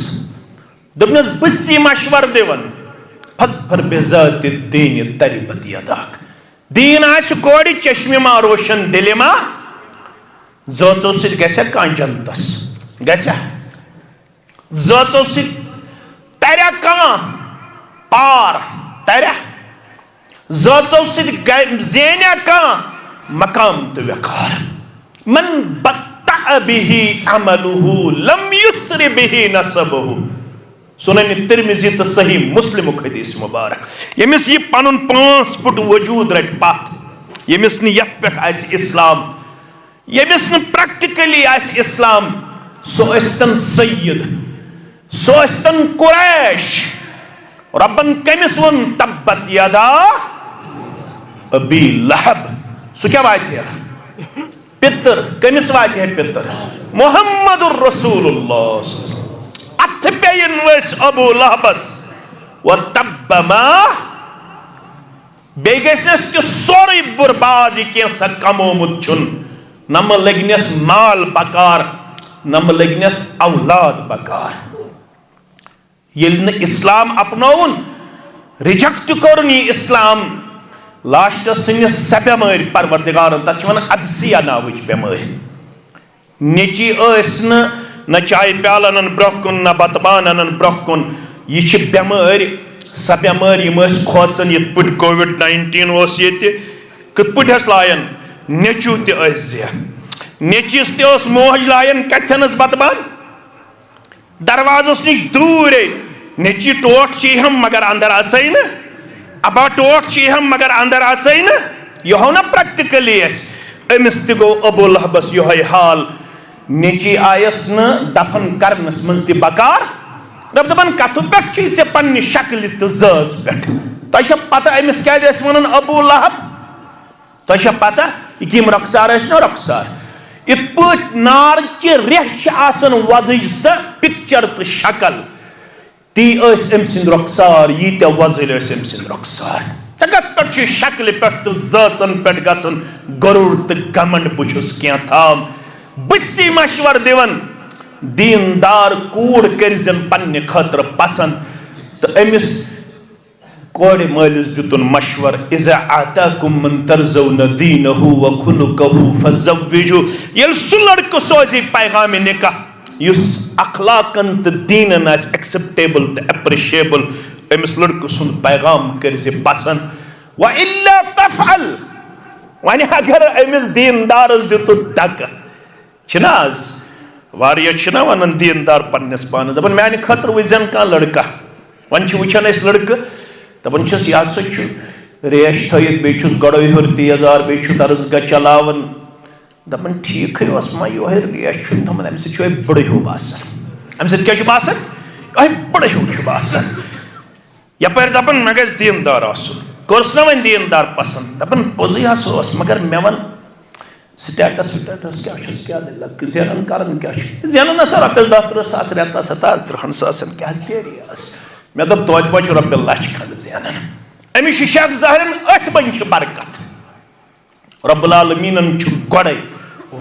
दोपनस बसी मशवर दिवन फजफर बेजात दीन तरिबत यदाक दीन आस कोड़ चश्मे मा रोशन दिल मा जोचो सत गया कांजनतस गया जोचो सत तरह कह पार तरह जोचो सत जेन कह मकाम तो वकार मन बत्ता बिही अमलुहु लम युस्रि बिही नसबुहु सुनन तिरमिजी तो सही मुस्लिम हदीस मुबारक यमिस यह पनुन 5 फुट वजूद रट पत यमिस न यत पे आस इस्लाम यमिस न प्रैक्टिकली आस इस्लाम सो अस्तन सय्यद सो अस्तन कुरैश रब्बन कमिस वन तब्बत यदा अबी लहब सो क्या बात है पितर कमिस वात है पितर मुहम्मदुर रसूलुल्लाह अथ पेन वस अबू लहबस व तब्बमा बे गस सोरे बर्बाद कैसा कमोमुत छुन नम लगनस माल बकार नम लगनस औलाद बकार ये इस्लाम अपनौन रिजेक्ट कर इस्लाम लास्ट सनिस स बेमार परवरदिगार तक वन अदसिया नावच बेमार नेची न चाय प्याल अनन ब्रोह कुन न बतबान अनन ब्रोह कुन यह बेमार स बेमार यम खोचन ये कोविड-19 ये कत पे लायन नेचू तह नेचिस तस मोहज लायन कथनस बतबान दरवाजस नश दूर नेची टोट हम मगर अंदर आच न अबा टोट हम मगर अंदर आच न यह ना प्रैक्टिकली अमिस गो अबू लहबस ये हाल नेची आयस न दफन करनस मज बकार रब दपान कथ पे पन्ने शक्ल तो जज पे पता अमिस क्या वन अबू लहब तुम पता यम रखसार ना रखसार इत पे नार चे रेह वजज स पिक्चर तो शक्ल ती अम सिंद रखसार यीत वजल अम सिंद रखसार कत पे शक्ल पे तो जचन पे गन गरुर तो घमंड बुछुस क्या थाम बसी मशवर दिवन दीनदार कूड़ कर पन्ने खतर पसंद तो अमिस कोड़ मालिस दितुन मशवर इज़ा आताकुम मन तरज़ौन दीनहु व खुलुकहु फज़व्विजु ये सु लड़क सोजी पैगाम निकाह युस अखलाकन तो दीनन आस एक्सेप्टेबल तो एप्रिशिएबल अमिस लड़क सुन पैगाम कर पसंद व इल्ला तफअल वन अगर अमिस दीनदार दितु दक छनाज वारिया वन दीनदार पन्नस पान दपन माने खतर वजन का लड़का वन वुचान लड़क दपन यह रेश थत बेस गड़ो हर तेजार बे तर्ज ग चलावन दपन ठीक मा ये रेश दपन अम सह बड़ हूँ बासान अम सह बासान यह बड़ हूँ बासान यपर दपन मे गस दीनदार कर्स ना वन दीनदार पसंद दपन पोज मगर मे वन स्टेटस क्या जेन कर जेन ना रपस 10-30 सास रेतस 30 सासन क्या मे दप तोत पे रपे लच खंड जेन अमिस शेख जहरन अथ बन बरकत रब्बुल आलमीन गड़े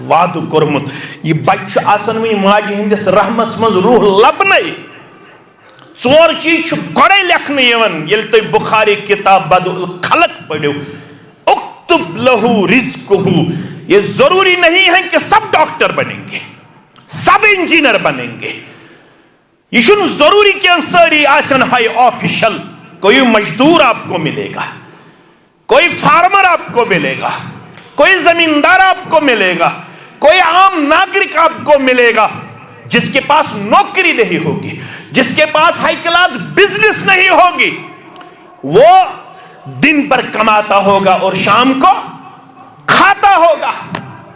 वाद कोर्मुत यह बच्चे वन माज हंदिस रहमस मज रूह लबन 4 चीज गड़े लेखन ये तुम बुखारी किताब बदउल खलक पढ़ो उक्तुब लहू रिज़्क़ुहु ये जरूरी नहीं है कि सब डॉक्टर बनेंगे सब इंजीनियर बनेंगे यह जरूरी कि सारी आसन हाई ऑफिशियल कोई मजदूर आपको मिलेगा कोई फार्मर आपको मिलेगा कोई जमींदार आपको मिलेगा कोई आम नागरिक आपको मिलेगा जिसके पास नौकरी नहीं होगी जिसके पास हाई क्लास बिजनेस नहीं होगी वो दिन भर कमाता होगा और शाम को खाता होगा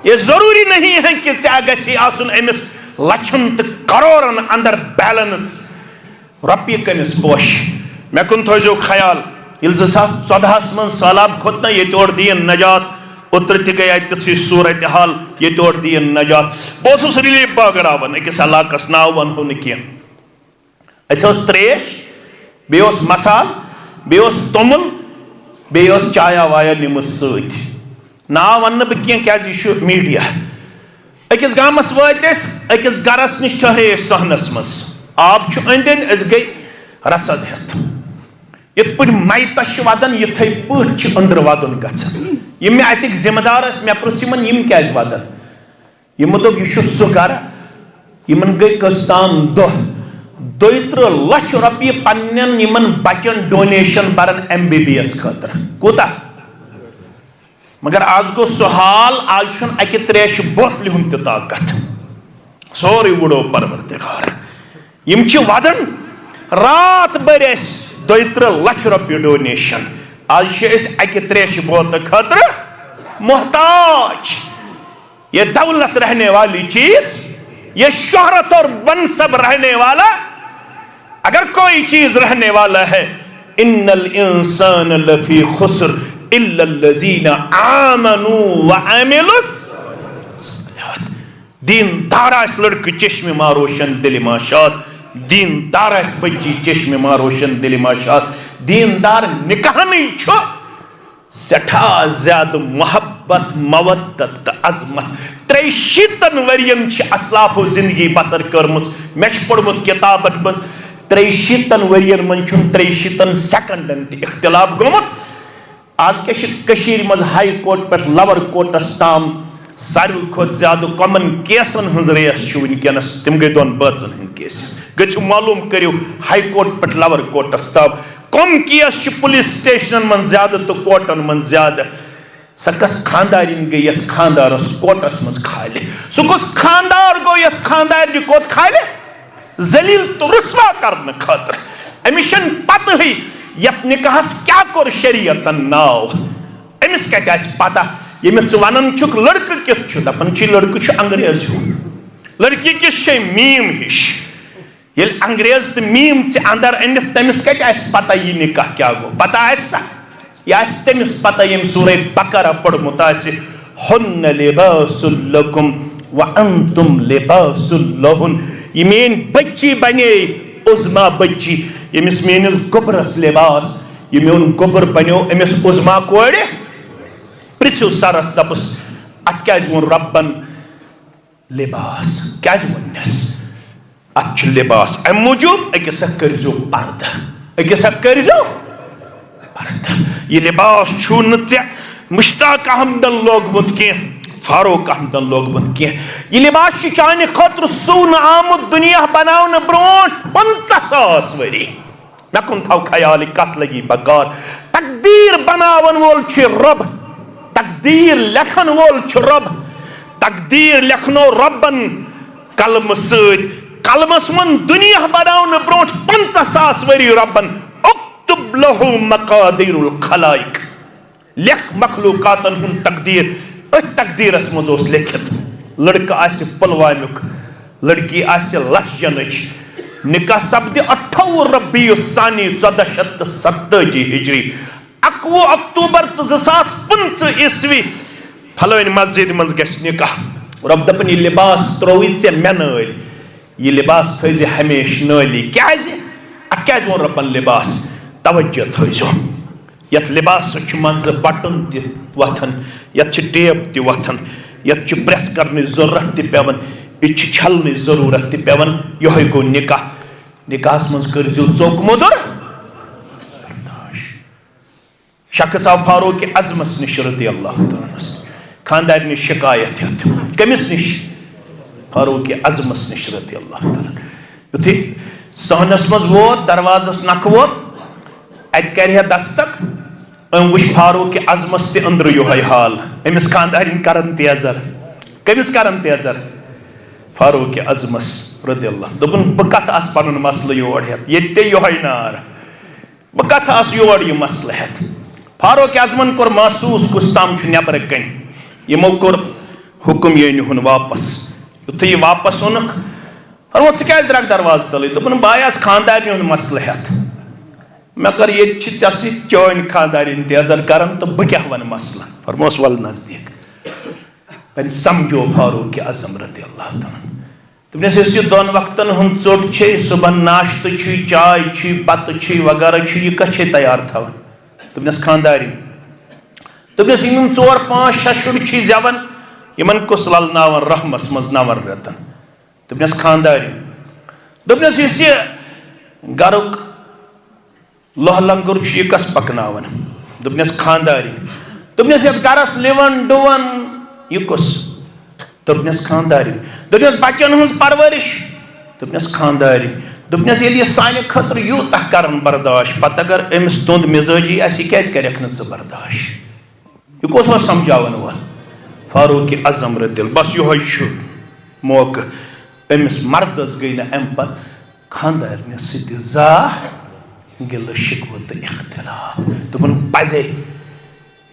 ये जरूरी नहीं है कि गि अमिस लक्षन तो करोड़न अंदर बैलेंस रपी कमिस पोश मे कुन थो ख्याल 2014 मन सैलाब खोत ना ये दीन नजात उतर गई ती सूरत हाल ये दीन नजात बहुत रिलीफ बागरावन अकिस इलाकस नाव वनो न त्रेश बे मसाल बे तोमुल बे चाया वाया निम सत नाव वन बह क्या मीडिया अकिस गामस वत अकिस गरस नश ठहरे सहनस मज आब अंद अंद गई रसद हेत इत पे मैतस वदन इथे पे अंदर वदन गम मे अतिक जिम्मेदार मे पृछ क्या वदन यमो दोप यह सह गर इन गई कस्तान दह 32 लाख रपये पन्न बचन डोनेशन बरन MBBS खतर कूता मगर आज गो सह हाल आज अकि त्रेश बोतल हुंद ताकत सोरे वुड़ो परवरदिगार यम वदन रात बर 32 लाख रपये डोनेशन आज अकि त्रेश बोतल खतर मोहताज ये दौलत रहने वाली चीज ये शोहरत और मनसब रहने वाला अगर कोई चीज रहने वाला है इन्नल इंसान लफी खुस्र इल्लल्लज़ीना आमनू व अमिलुस दीनदार लड़क चश्मे मारोशन दिल माशात दीनदार बच्ची चश्मे मा रोशन दिल माशात दीनदार निकाहनी सठा ज्यादा मोहब्बत मवद्दत अजमत 63 वरियन असलाफो जिंदगी बसर कर्म मे पढ़मुत किताबन मज 63 वरियन मन 63 सेकंडन इख्तिलाफ गोमुत आज क्या मज हाई कोर्ट पे लवर कोर्टस ताम सारे खुद ज्यादा कॉमन केसन हज रेस वनकस तम गई 2 बचन हंद केसेस गो मालूम करो हाई कोर्ट पे लवर कोर्टस ताम कम केस पुलिस स्टेशन मन ज्यादा तो कोर्टन मन ज्यादा स कस खानदारिन गई यस खानदारस कोर्टस मज खाले सह कस खानदार गो यस खानदार कोत खाले जलील तो रुसवा करने खतर अमिस पत यत निकाहस क्या कोर शरीयतन नाव अमिस क्या पता यमिस वन लड़क कित दपान लड़क अंग्रेज हूँ लड़की किस मीम हिश ये अंग्रेज तो मीम से अंदर अनित तमिस क्या पता यह निकाह क्या गो पता सा यह तमिस पता यम सूरह बकरा पढ़मुत हुन्न लिबासुल लकुम व अंतुम लिबासुल लहुन ये मेन बच्ची बने उज़मा बच्ची यमिस मेनिस गोबरस लिबास ये मेन गोबर बनो अमिस उज़मा कोड़ पृथ्व सरस दपस अत क्या वोन रब्बन लिबास क्या वनस अत लिबास अम मूजूब अकिस करो पर्द अकिस करो पर्द यह लिबास मुश्ताक अहमदन लोगमुत कह फारूक अहमदन लोगमुत कह यह लिबास चाने खतर सून आमुत दुनिया बनाने ब्रोट 50,000 वरी मे कुन थव ख्याल कत लगी बकार तकदीर बनावन वोल रब तकदीर लेखन वोल रब तकदीर लेखनो रबन कलम सत कलमस मन दुनिया बनाने ब्रोट 50,000 वरी रबन उक्तुब लहु मकादिरुल खलाइक लेख मखलूकातन हुन तकदीर तकदीरस मज लिखित लड़का आसे पुलवामुक लड़की आसे लशजनच निकाह सपद 28 रबीउ सानी 1470 हिजरी 21 अक्टूबर 2025 ईस्वी फलान मस्जिद मज गस निकाह रब दपन यह लिबास त्रोवी ऐ मे नल यह लिबास थो हमेशा नली क्या अत क्या वो रबन लिबास तवज्जो थो यत लिबास मज बटन तथन यत टेप तथन यत प्रेस करने जरूरत तवन यह छलने जरूरत तवन यह गो निकाह निकाहस मज कर चौक मुदुर शख्स आव फारूक अजमस निश रदी अल्लाह खानदार निश शिकायत कमिस निश फारूक अजमस निश रदी अल्लाह युथि सहनस मज वोत दरवाजस नख वोत अत कर दस्तक वुच फारूक अजमस ते अंदर योह हाल अमिस खानदार करन तेजर कमिस करन तेजर फारूक अजमस रदी अल्लाह दोपन बह कत आस पन मसल योर हेत ये योह नार बह कत आस योर यह मसल हेत फारूक आजमन कोर महसूस कुछ ताम नबर कन यमो कोर हुक्म ये निहुन वापस युथ यह वापस ओनुक फरमो क्या द्रक दरवाज तल दोपन बह आस खानदार मसल हेत मे कर ये चौन खानदार तेजर कर तो बह क्या वन मसल फरमोस वल नजदीक समझो फारूक आजम रदी अल्लाह तमस यह 2 वक्तन हूं चोट सुबह नाश्त चाय बत वगैरह यह कछ तैयार थवन तमस खानदार तमस 4 5 6 शुर जवन इन कुस ललनावन रहमस मज 9 रेतन तमस खानदार दमस यह गरुक लोह लंगर यह कस पकनावन दमस खानदार दमस ये गरस लिवन डुवन यह कुस दमस खानदार दमस बचन हज परवरिश दमस खानदार दमस ये साने खतर यूत कर बर्दाश्त पत अगर अमिस तुंद मिजाजी क्या करक न बर्दाश्त यह कस समझावन वल फारूक अजम रदिल बस यह मौका अमिस मर्दस गई ना अम पे खानदार सा गिल शिकव तो इख्तिलाफ दोपन पजे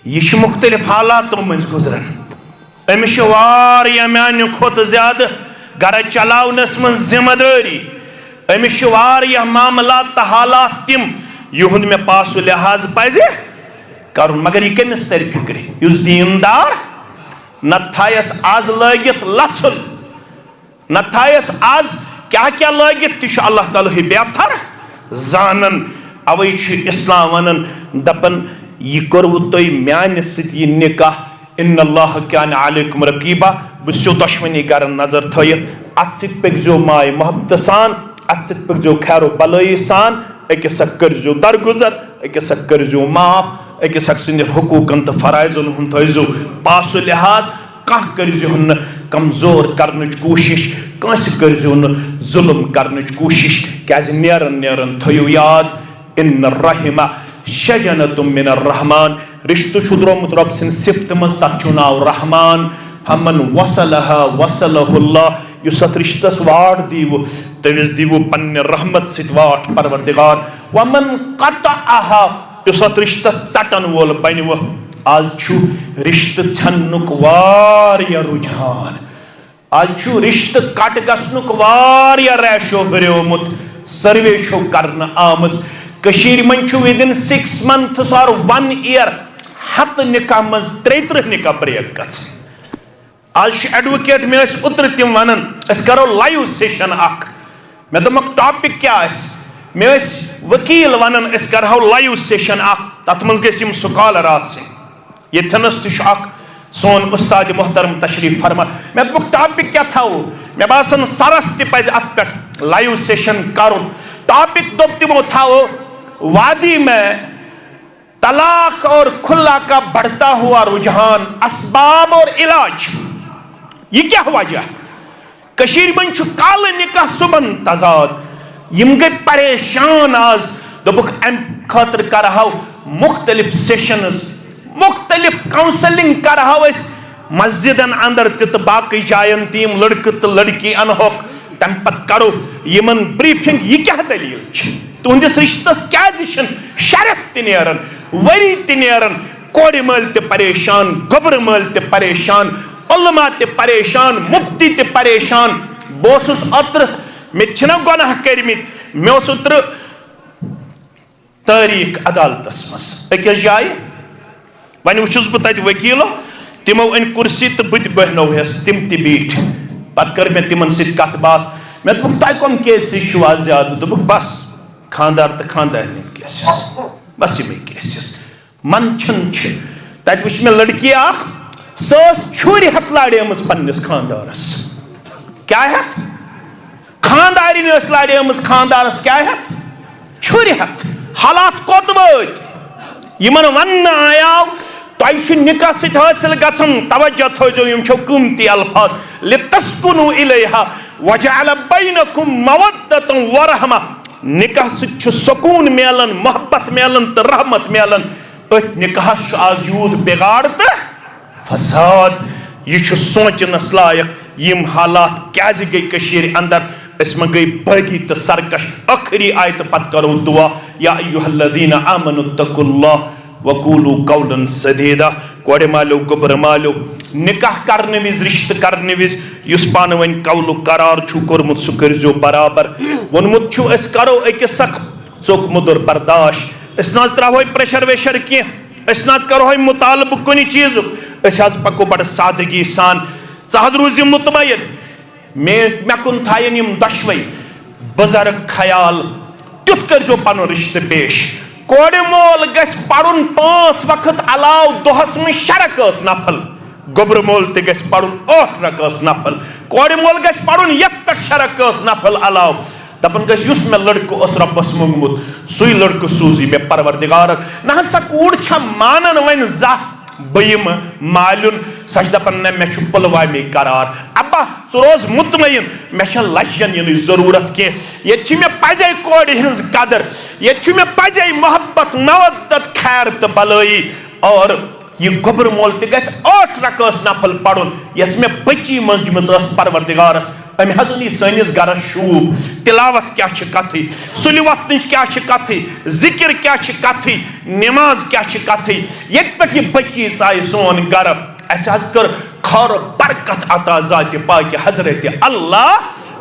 यह मुख्तलिफ हालातों मज गुजरन अमिस म्यान खुद ज्यादा गर चलावनस मन जिम्मेदारी अमिस मामलात तो हालात तिम युहद मे पासु लिहाज पजे कर मगर यह कमिस तर फिक्र युस दीनदार न थायस आज लगित लथुल न थायस आज क्या क्या लगित ति अल्लाह ताला ही बेहतर जानन। अवै इस्लाम वनन दपन यह कर्वु तुह म्यान सि निकाह इन्नल्लाह काना अलैकुम रकीबा। बो दशवनी गर नजर थयित अत सि पकजो माय मोहब्बत सान, अत सि पकजो खैरो भलाई सान, अकिस करजो दरगुजर, अकिस करजो माफ, अकिस सिंद हुकूकन तो फराइजन हुन थो पासो लिहाज। कह करजो न कमजोर करने कोशिश, कंस करजो न जुल्म करने कोशिश। क्या नेरन नेरन थो याद इन रहिमा शजनतुम मिन रहमान। रिश्तु द्रोमुत रब सिंद सिफत मज तथ नाव रहमान। फमन वसलहा वसलहुल्लाह। युस अत रिश्तस वाट दीव तमिस दीव पन्ने रहमत सित वाट परवरदिगार। वमन कतअहा युस अत रिश्त चटन वोल बनव। आज रिश्त छन्नुक वारिया रुझान, आज रिश्त कट गसनुक वारिया रैशो हरियोमुत सर्वे छो करन आमज। कशीर मन विदिन 6 months और 1 year हत निकाह मज 33 निकाह ब्रेक गच। आज एडवोकेट मे उतर तम वन करो लाइव सेशन अख। मे दोक टॉपिक क्या मे वकील वन करो लाइव सेशन अख, तथ मज गम स्कॉलर आथनस तक सोन उस्ताद मोहतरम तशरीफ फरमा। मे दोक टॉपिक क्या था मे बासन सरस तज अत पे लाइव सेशन कर। टॉपिक दोप तमो था वादी में तलाक और खुला का बढ़ता हुआ रुझान, असबाब और इलाज। ये क्या वजह? कशीर मन काल निकाह सुबन तजाद। यम गई परेशान आज। दोपुक अम खतर करहाव मुख्तलिफ सेशनस, मुख्तलिफ काउंसलिंग करहाव मस्जिदन अंदर तो बाकी जायन तीम लड़क तो लड़की अनहोक। तम पत करो यमन ब्रीफिंग। ये क्या दलील? तुंदिस रिश्तस क्या शरत तन वरी तन, कोर मल ते परेशान, गोबर मल ते परेशान, उलमा ते परेशान, मुफ्ती ते परेशान। बोस अत्र मे गुनाह करमित। मे उतर तारीख अदालतस मज अकिस जाए। वन वुचुस बह तत वकीलो, तिमो अन कुर्सी तो बुत बहनोहस, तिम ति बीठ। पत कर मे तिमन सत कथ बात। मे दोपुक तह कम केसेस आज ज्यादा? दोपुक बस खानदार तो खानदारन केसेस, बस यमे केसेस। मन तत वुच मे लड़की अख छुरी हथ लाड़ेमज पन्निस खानदारस। क्या हथ? खानदारिन लाड़ेमज खानदारस क्या हथ? छुरी हथ। हालात कोत वत यमन वन आयाव तुह निकाह सत हासिल गछन। तवज्जो थो यम छो कीमती अल्फाज। लितस्कुनु इलैहा वजअल बैनकुम मवद्दतन व रहमा। निकाह सत सुकून मिलन, मोहब्बत मिलन तो रहमत मिलन। निकाह आज यूद बिगाड़ तो फसाद। यह सोचनस लायक यम हालात क्या गई कशीर अंदर। इसमें गई बगी तो सरकश। आखिरी आयत पत करो दुआ, या अय्युहल्लज़ीना आमनुत्तकुल्लाह वकूलू कौलन सदीदा। कोड़े मालो गोबर मालो निकाह करने विज, रिश्त करने विज युस पान वन कौलु करार छु कोरमुत सु करजो बराबर। वोनमुत छु अस करो अकिस चोक मुदुर बर्दाश्त। अस न त्रो प्रेशर वेशर कह, अस न करो मुतालब कुन चीज। अस पको बड़ सादगी सान। च रूज मुतमयन। मे कुन थायन यम दशवई बुजुर्ग ख्याल। तुथ करजो पन रिश्त पेश। कोड़ मोल गस पढ़ुन 5 वक्त अलाव दोहस में 6 रकात नफल। गोबर मोल ते गस पढ़ुन 8 रकात नफल। कोड़ मोल गस पढ़ुन यथ पे 6 रकात नफल अलाव। दपन गस युस मे लड़को उस रब्बस मोंगमुत सुई लड़को सूजी मे परवरदिगार। न सा कूड़ छ मानन वन जा बयम मालुन। सच दपन न मे छु पुलवामी करार। अब्बा च रोज मुतमयन, मे छ लजन यन जरूरत के। ये छि मे पजे कोड़ हिंज कदर, ये छि मे पजे मोहब्बत मवद्दत खैर तो भलाई। और यह गोबर मोल ते गस 8 रकात नफल पढ़ुन यस मे बची मंजमज परवरदिगारस। अमे हजनी सनिस गरस शूब। तिलावत क्या कथी, सुलि वतन क्या कथी, जिक्र क्या कथी, नमाज क्या कथी। ये पे बची आय सोन गर। अस कर खर बरकत अता जात पाक हजरत अल्लाह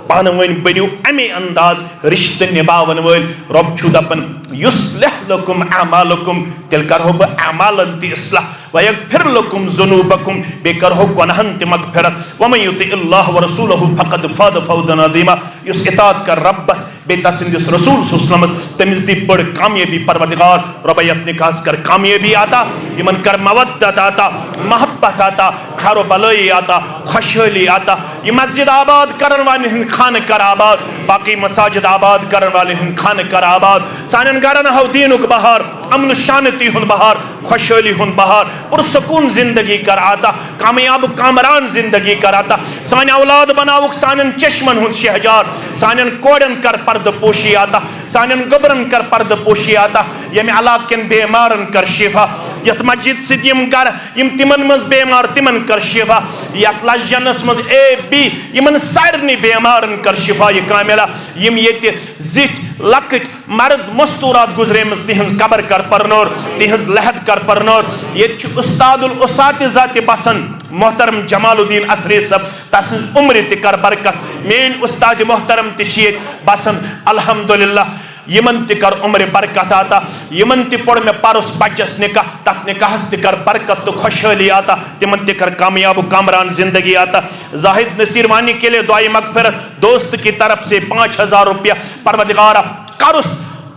पान वन बनियो अमे अंदाज रिश्ते निभावन वल रब छु दपन युस्लिह लकुम अमालकुम तिल करहो ब अमालन ति इस्लाह व यगफिर लकुम जुनूबकुम बे करहो गुनाहन ति मगफिरत व मन युतिइल्लाह व रसूलहु फक़द फाज़ फौज़न अज़ीमा युस इताअत कर रब्बस बे तसिंदिस रसूल सुस्लमस तमिस दी बड़ कामयाबी परवरदिगार रबयत निकास कर कामयाबी आता इमन कर मवद्दत आता मोहब्बत आता खैर भलाई आता खुशहाली आता ये मस्जिद आबाद करने वाले हिंद खान कर आबाद बाकी मसाजिद आबाद करने वाले हिंद खान कर आबाद सानन गरन हव दीनुक बहार अमन शांति हुन बहार खुशहाली हुन बहार पुरसकून जिंदगी कर आता कामयाब कामरान जिंदगी कर आता सान औलाद बनावुक सानन चश्मन हुन शहजार सानन कोड़न कर पर्द पोशी आता सानन गबरन कर पर्द पोशी आता यम इलाकन बेमारन कर शिफा यत मस्जिद सित यम कर यम तिमन मज बेमार तिमन कर शिफा यत लजनस मज ए बी यमन सारनी बेमारन कर शिफा ये कामिला यम येते जिट लकट मर्द मस्तूरात गुजरे मज तिहंज कबर कर परनोर तिहंज लहद कर परनोर ये उस्तादुल उसातिज़ा ते पसंद मोहतरम जमालुद्दीन असरी सब तसंज उम्र ते कर बरकत मेन उस्ताद मोहतरम तिशीत पसंद अल्हम्दुलिल्लाह यमन ते कर उम्र बरकत आता यमन ते पड़ में पारुस बच्चस निकाह तक निकाह ते कर बरकत तो खुशहाली आता तिमन ते कर कामयाब कामरान जिंदगी आता जाहिद नसीर वानी के लिए दुआई मगफिरत दोस्त की तरफ से 5,000 रुपया परवरदिगार करुस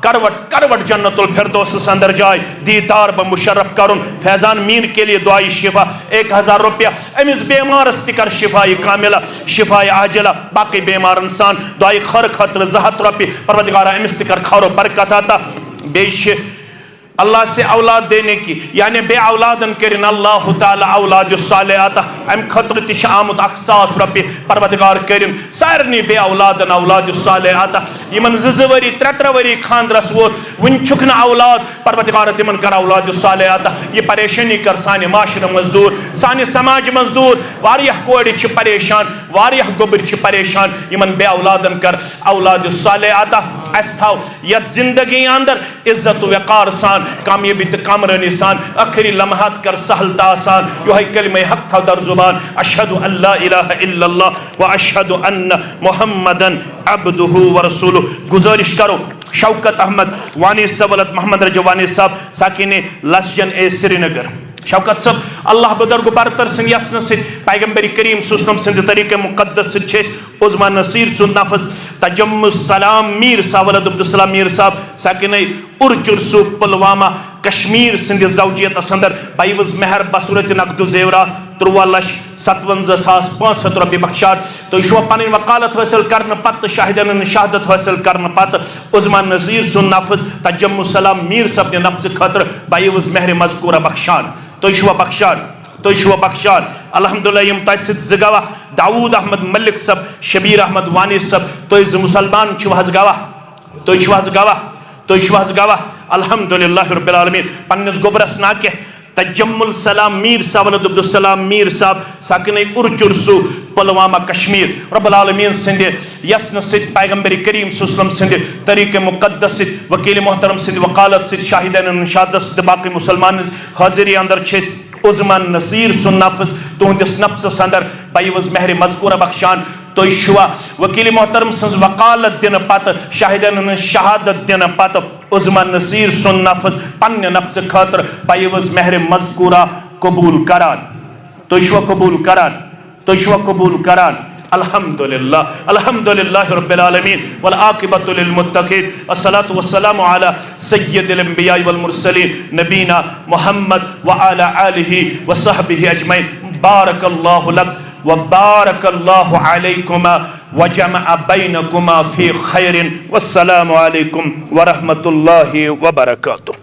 करवट करवट जन्नतुल फिरदौस अंदर जाए दीदार ब मुशर्रफ करुन फैजान मीन के लिए दुआई शिफा 1,000 रुपया अमिस बेमार कर शिफाई कामिला शिफाई आजिला बाकी बेमार इंसान दुआई खर खतर 1,000 रुपये परवरदिगार अमिस कर खरो बरकत आता बेश अल्लाह से औलाद देने की यानी बे औलादन करिन अल्लाह ताला औलाद सालिहाता अम खतर तिश आमुद 1,000 रुपये परवरदिगार करिन सारनी बे औलादन औलाद सालिहाता यमन 2 वरी 3 वरी खानद्रस वो वन छुकन औलाद परवरदिगार तिमन कर औलाद सालिहाता ये परेशानी कर साने माशरे मजदूर साने समाज मजदूर वारियह कोड़ी छ परेशान वारियह गोबर छ परेशान यमन बे औलादन कर औलाद सालिहाता अस्ताव यत जिंदगी अंदर इज्जत वक़ार सान कामयाबी तो कामरानी सान आखिरी लम्हात कर सहलता आसान यो है कलिमा हक था दर जुबान अशहदु अल्ला इलाहा इल्लल्लाह व अशहदु अन्न मुहम्मदन अब्दुहु व रसूलुहु गुजारिश करो शौकत अहमद वानी सवलत मोहम्मद रजवानी साहब साकिने लसजन ए श्रीनगर शौकत सब अल्लाह बदरगु बरतर सिंह यसन से पैगंबरी करीम सुस्नम सिंध तरीके मुकद्दस से उज़मा नसीर सुन नफज तजम्मुस सलाम मीर सावलद अब्दुलसलाम मीर साहब साकिने उर्चुरसु पुलवामा कश्मीर सिंध जौजियत असंदर बाईवज मेहर बसूरत नकदु जेवरा 53,57,500 रुपये बख्शार तो शो पन वकालत हासिल करने पत शाहिदन शहादत हासिल करने पत उज़मा नसीर सुन नफज तजम्मुस सलाम मीर सब ने नफ्स खतर बाईवज मेहर मजकूरा बख्शार तो शो बख्शार तो शो बख्शार अल्हम्दुलिल्लाह यम तसित जगवा दाऊद अहमद मलिक सब शबीर अहमद वानी सब तो इस मुसलमान छुहज गवा तो छुहज गवा तो छुहज गवा अल्हम्दुलिल्लाह रब्बिल आलमीन पन्नस गोबरस ना के तजम्मुल सलाम मीर सावलद अब्दुलसलाम मीर साहब साकिने उर्चुरसु पुलवामा कश्मीर रब्बुल आलमीन सिंधे यसन सिद पैगंबरी करीम सुस्लम सिंधे तरीके मुकद्दस सिद वकील मोहतरम सिंध वकालत सिद शाहिदन शहादत सिद बाकी मुसलमान हाजिरी अंदर छे उज़मा नसीर सुन नफस तुहदिस नफ्स अंदर बाईवज मेहर मजकूरा बख्शान तो शुआ वकील मोहतरम सज वकालत दिन पत शाहिदन शहादत दिन पत उज़मा नसीर सुन नफस पन्न नफ्स खतर बाईवज मेहर मजकूरा कबूल करान तो शुआ कबूल करान तो शुआ कबूल करान अल्हम्दुलिल्लाह अल्हम्दुलिल्लाह रब्बिल आलमीन वल आकिबतु लिल मुत्तकीन अस्सलातु वस्सलामु अला सय्यिदिल अंबिया वल मुरसलीन नबीना मुहम्मद व अला आलिहि व सहबिहि अजमईन बारकल्लाहु लक व बारकल्लाहु अलैकुमा व जमअ बैनकुमा फी खैरिन वस्सलामु अलैकुम व रहमतुल्लाहि व बरकातुहू।